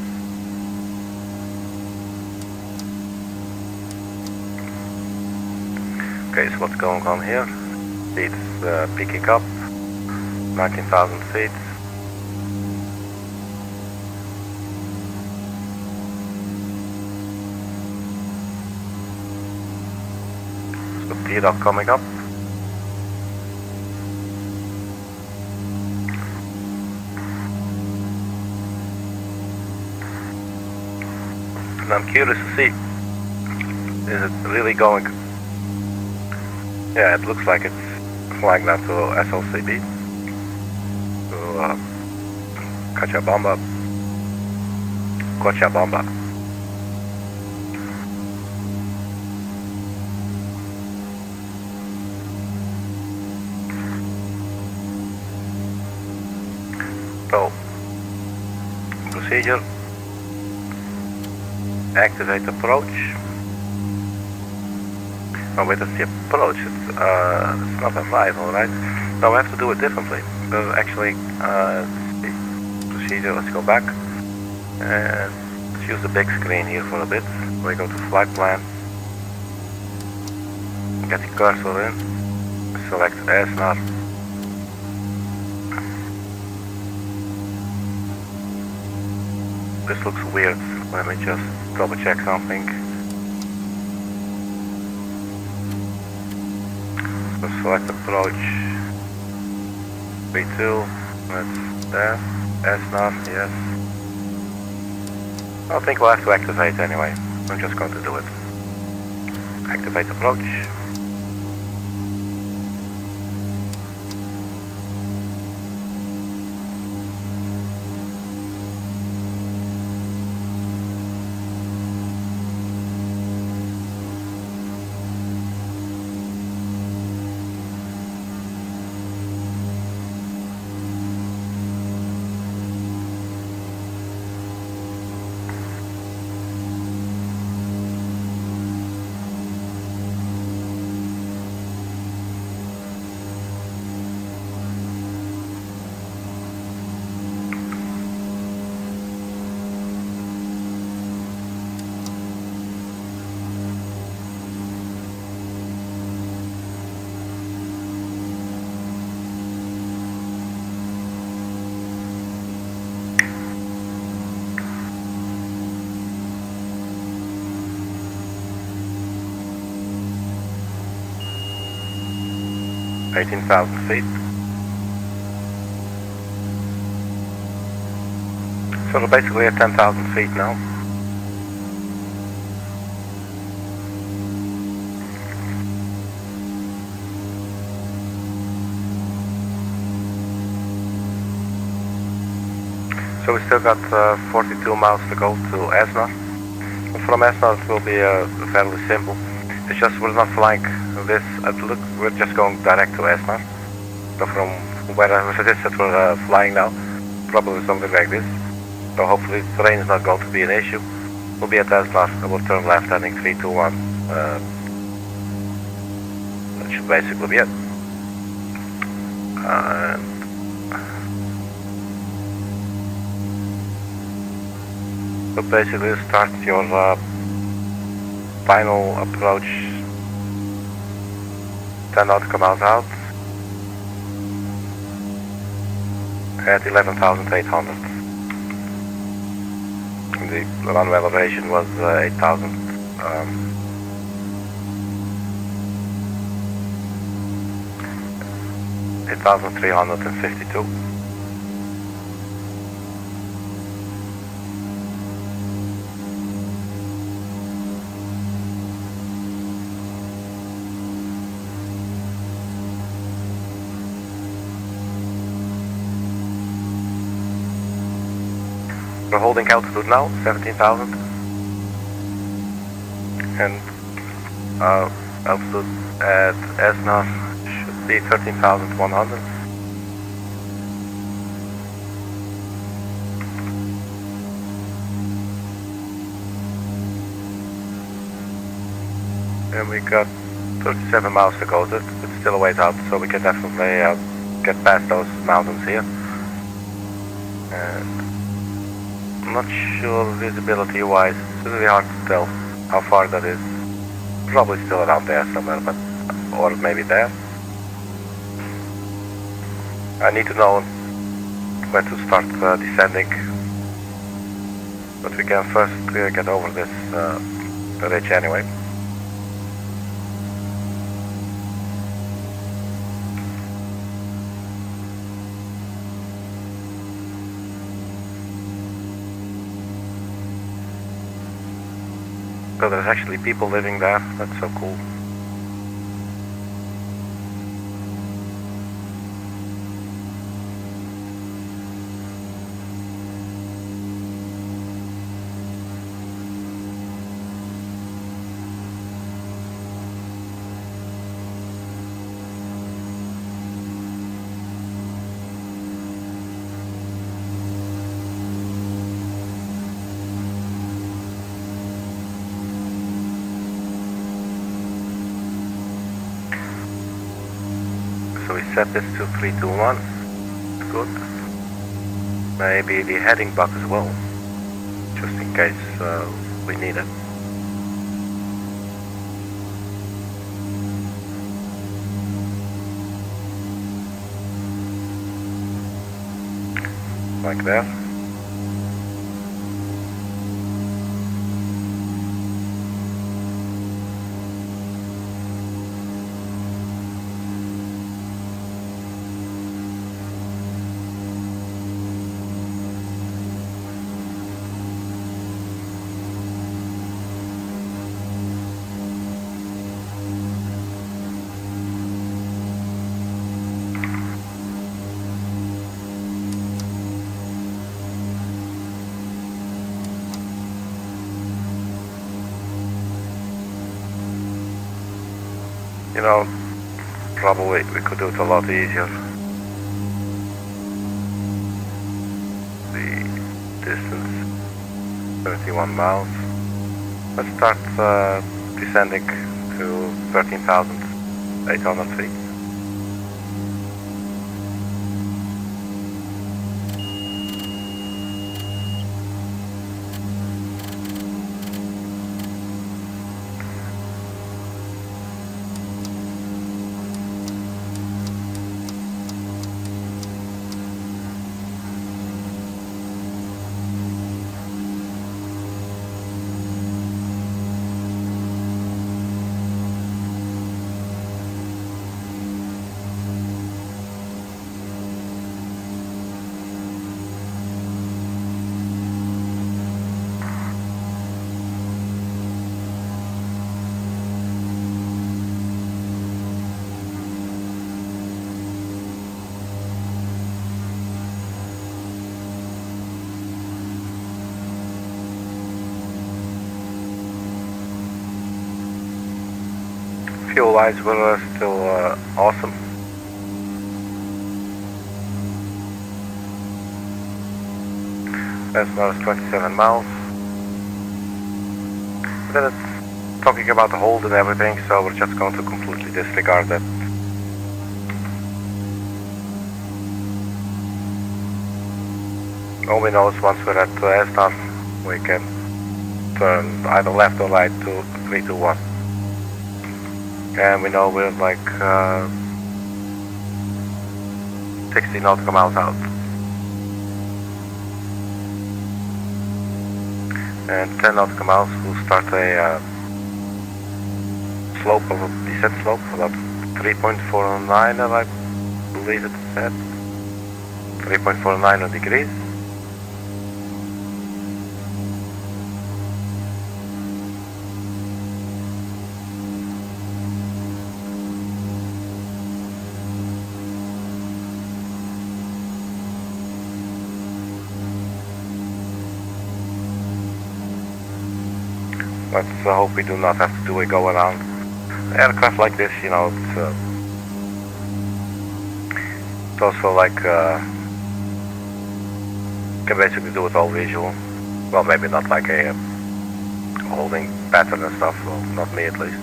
Okay, so what's going on here? Speed's picking up, 19,000 feet. So TEDOK coming up. And I'm curious to see, is it really going? Yeah, it looks like it's flying down to SLCB, to Cochabamba. So, procedure, activate approach. Oh wait, that's the approach, it's not arrival, right? No, we have to do it differently. There's actually, procedure, let's go back. And let's use the big screen here for a bit. We go to flight plan. Get the cursor in. Select SNR. This looks weird. Let me just double check something. So select approach. V2. That's there. SNR, yes. I think we'll have to activate anyway. I'm just going to do it. Activate approach. $18,000 feet. So we're basically at 10,000 feet now. So we still got 42 miles to go to Esnar. From Esnar it will be fairly simple. It's just we're not flying this, look, we're just going direct to Esnar. So from wherever it is that we're flying now, probably something like this. So hopefully the terrain is not going to be an issue. We'll be at Esnar and we'll turn left heading 321. That should basically be it. So basically start your final approach, 10 nautical miles out at 11,800. The runway elevation was 8,000. 8,352. We're holding altitude now, 17,000. And altitude at Esnar should be 13,100. And we got 37 miles to go. It's still a ways out, so we can definitely get past those mountains here. And I'm not sure visibility wise, it's really hard to tell how far that is. Probably still around there somewhere, but or maybe there. I need to know when to start descending, but we can first get over this ridge anyway. So there's actually people living there, that's so cool. So we set this to 321. Good. Maybe the heading bug as well, just in case we need it. Like that. You know, probably we could do it a lot easier. The distance, 31 miles. Let's start descending to 13,800 feet. Fuel-wise, we're still awesome. That's now 27 miles. But then it's talking about the hold and everything, so we're just going to completely disregard that. All we know is once we're at S-Star, we can turn either left or right to 321. And we know we're like 60 nautical miles out. And 10 nautical miles we'll start a slope of a descent slope, about 3.49, and I leave it at 3.49 degrees. Let's hope we do not have to do a go around. Aircraft like this, you know, it's also like can basically do it all visual. Well, maybe not like a holding pattern and stuff. Well, not me at least.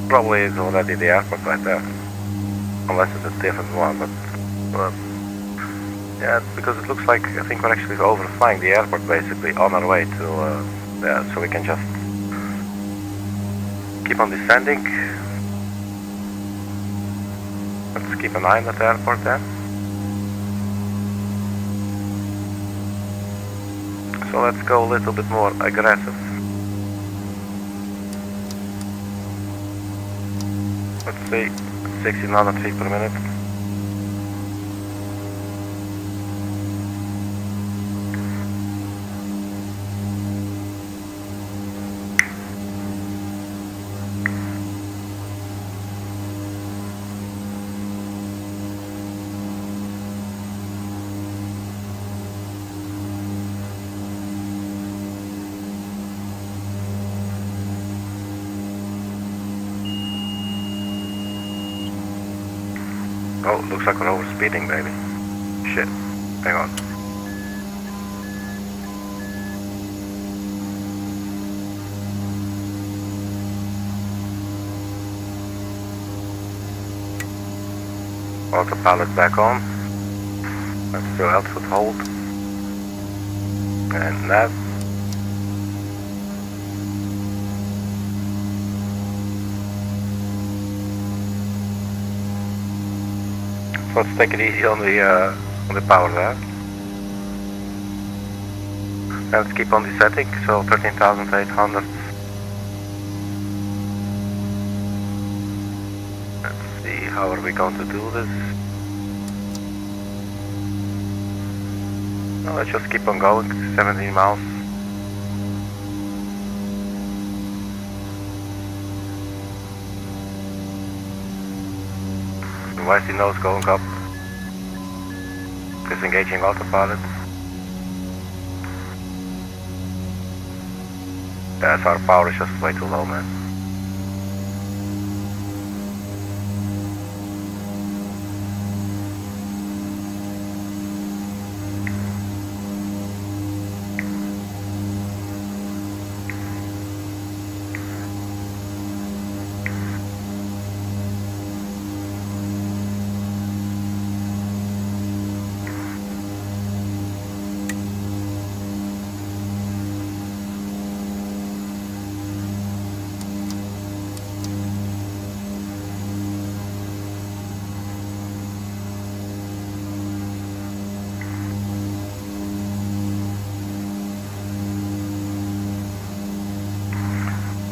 Probably is already the airport right there, unless it's a different one. But yeah, because it looks like I think we're actually overflying the airport basically on our way to there, so we can just keep on descending. Let's keep an eye on that airport then. So let's go a little bit more aggressive. Let's see, 1600 feet per minute. Oh, looks like we're overspeeding, baby. Shit. Hang on. Autopilot back on. Let's do altitude hold. And nav. So let's take it easy on the power there. And let's keep on descending, so 13,800. Let's see, how are we going to do this? No, let's just keep on going, 17 miles. Why is the nose going up? Disengaging autopilot. Yes, our power is just way too low, man.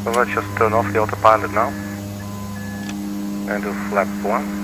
So let's just turn off the autopilot now and do flap 1.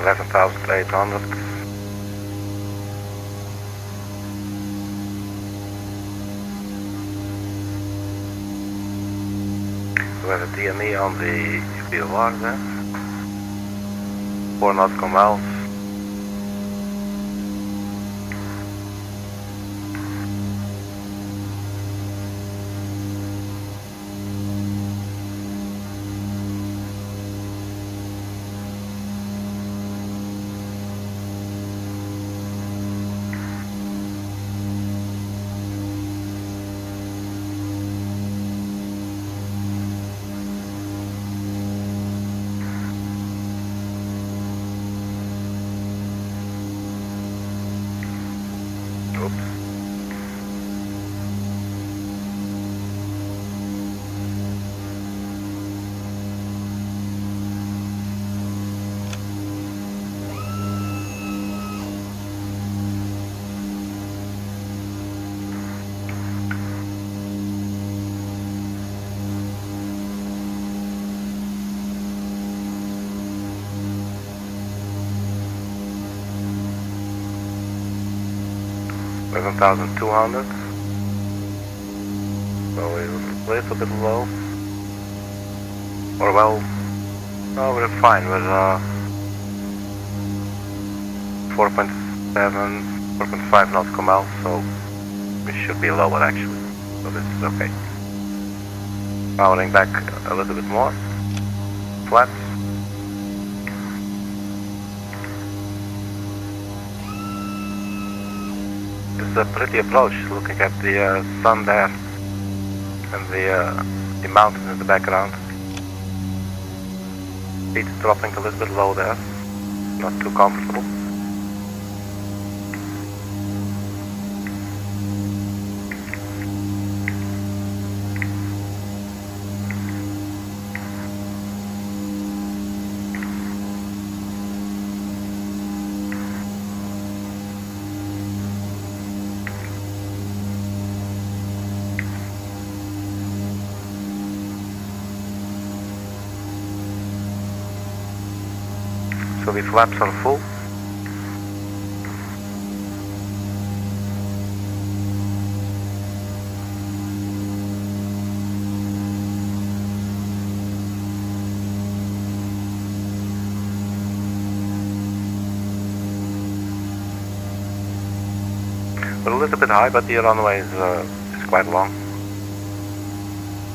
$11,800. We have a DME on the VOR there. 4 nautical miles. 11,200. So it's a little bit low. Or well, no, we're fine. We're 4.7, 4.5 nautical miles, so we should be lower actually. So this is okay. Powering back a little bit more. Flaps. It's a pretty approach, looking at the sun there and the mountains in the background. Speed dropping a little bit low there, not too comfortable. So the flaps are full. We're a little bit high, but the runway is quite long.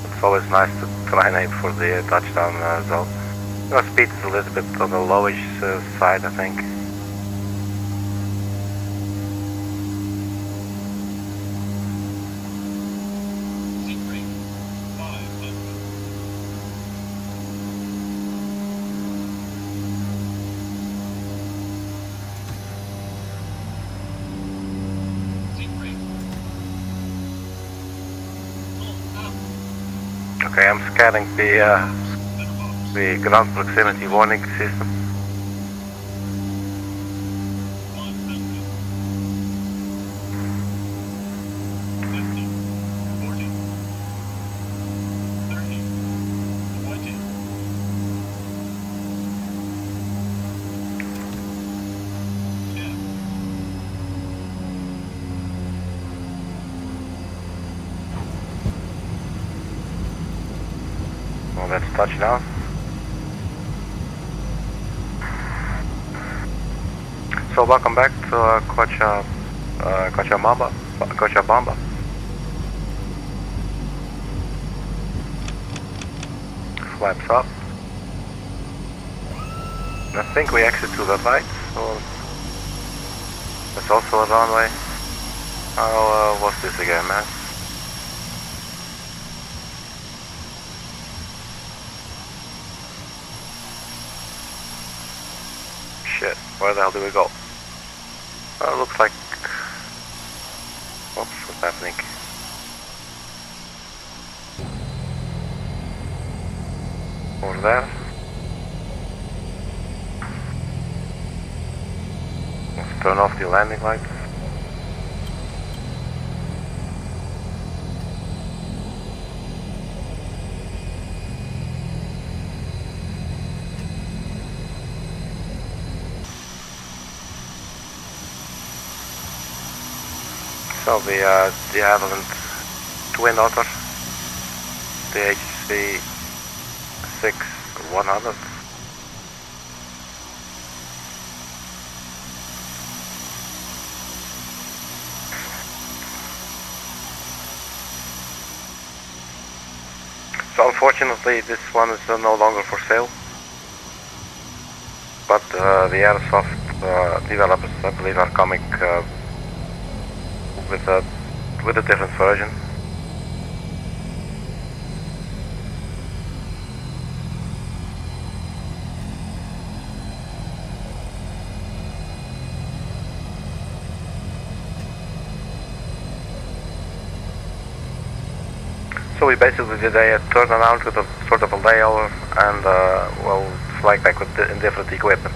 It's always nice to try and aim for the touchdown zone. Our speed is a little bit on the lowish side, I think. Okay, I'm scanning the ground proximity warning system. Well, that's touchdown. So welcome back to Cochabamba. Flaps up. And I think we exit to the right, so that's also a runway. How what's this again, man? Shit, where the hell do we go? Looks like... Oops, what's happening? Over there. Let's turn off the landing lights. So the Airline twin Otter, DHC-6 100. So unfortunately this one is no longer for sale, but the Airsoft developers, I believe, are coming with a different version. So we basically did a turnaround with a sort of a layover and well, fly back with different equipment.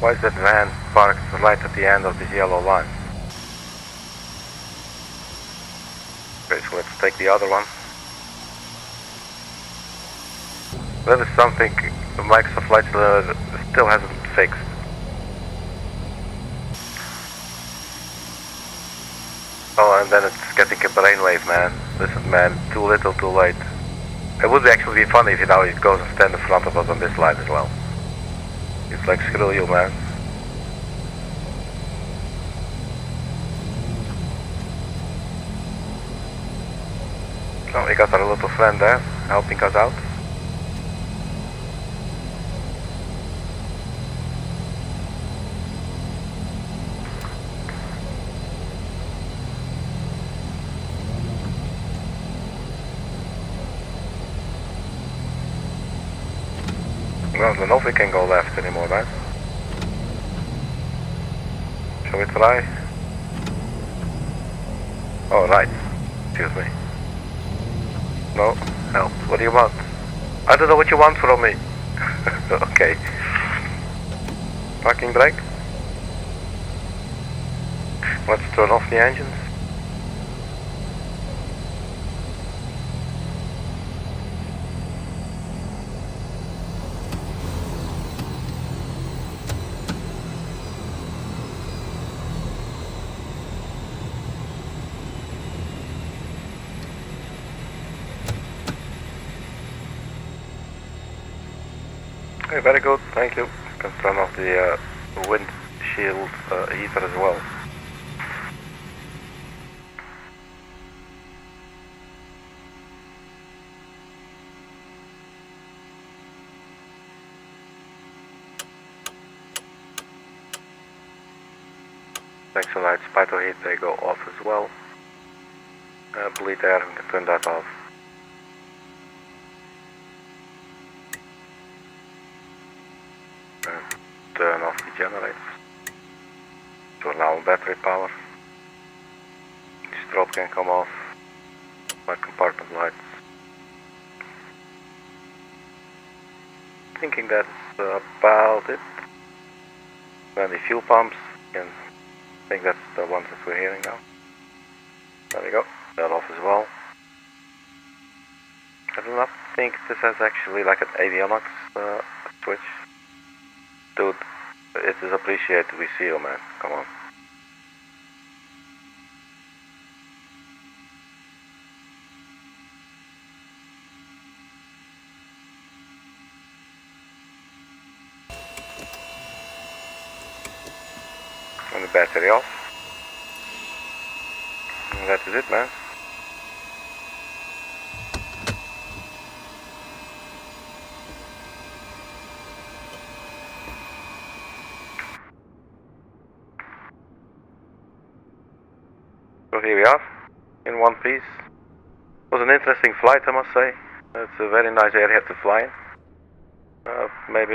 Why is that van parked right at the end of this yellow line? Okay, so let's take the other one. That is something Microsoft Flight still hasn't fixed. Oh, and then it's getting a brainwave, man. Listen, man, too little, too late. It would actually be funny if now he goes and stand in front of us on this line as well. It's like, screw you, man. Oh, we got our little friend there, helping us out. Well, I don't know if we can go left anymore, man. Shall we try? Oh, right. Excuse me. No, help. What do you want? I don't know what you want from me. Okay. Parking brake. Let's turn off the engines. Okay, very good, thank you. You can turn off the windshield heater as well. Taxi lights, spider heat, they go off as well. Bleed air, you can turn that off. Turn off the generators. So now battery power. Strobe can come off. My compartment lights. Thinking that's about it. Then the fuel pumps. I think that's the ones that we're hearing now. There we go. That off as well. I do not think this has actually like an avionics switch. Dude, it is appreciated we see you, man. Come on. And the battery off. And that is it, man. So here we are, in one piece. It was an interesting flight, I must say. It's a very nice area to fly in. Maybe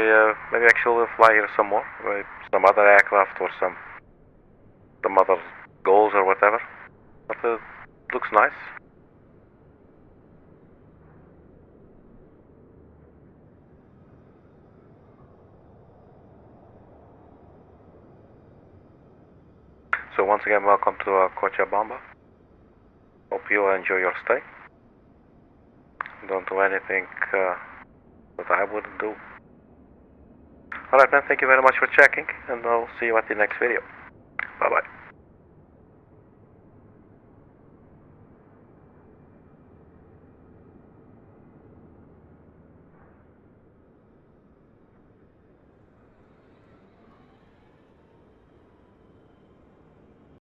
actually we'll fly here some more, with some other aircraft or some other goals or whatever. But it looks nice. So once again, welcome to Cochabamba. Hope you enjoy your stay. Don't do anything that I wouldn't do. Alright man, thank you very much for checking, and I'll see you at the next video. Bye bye.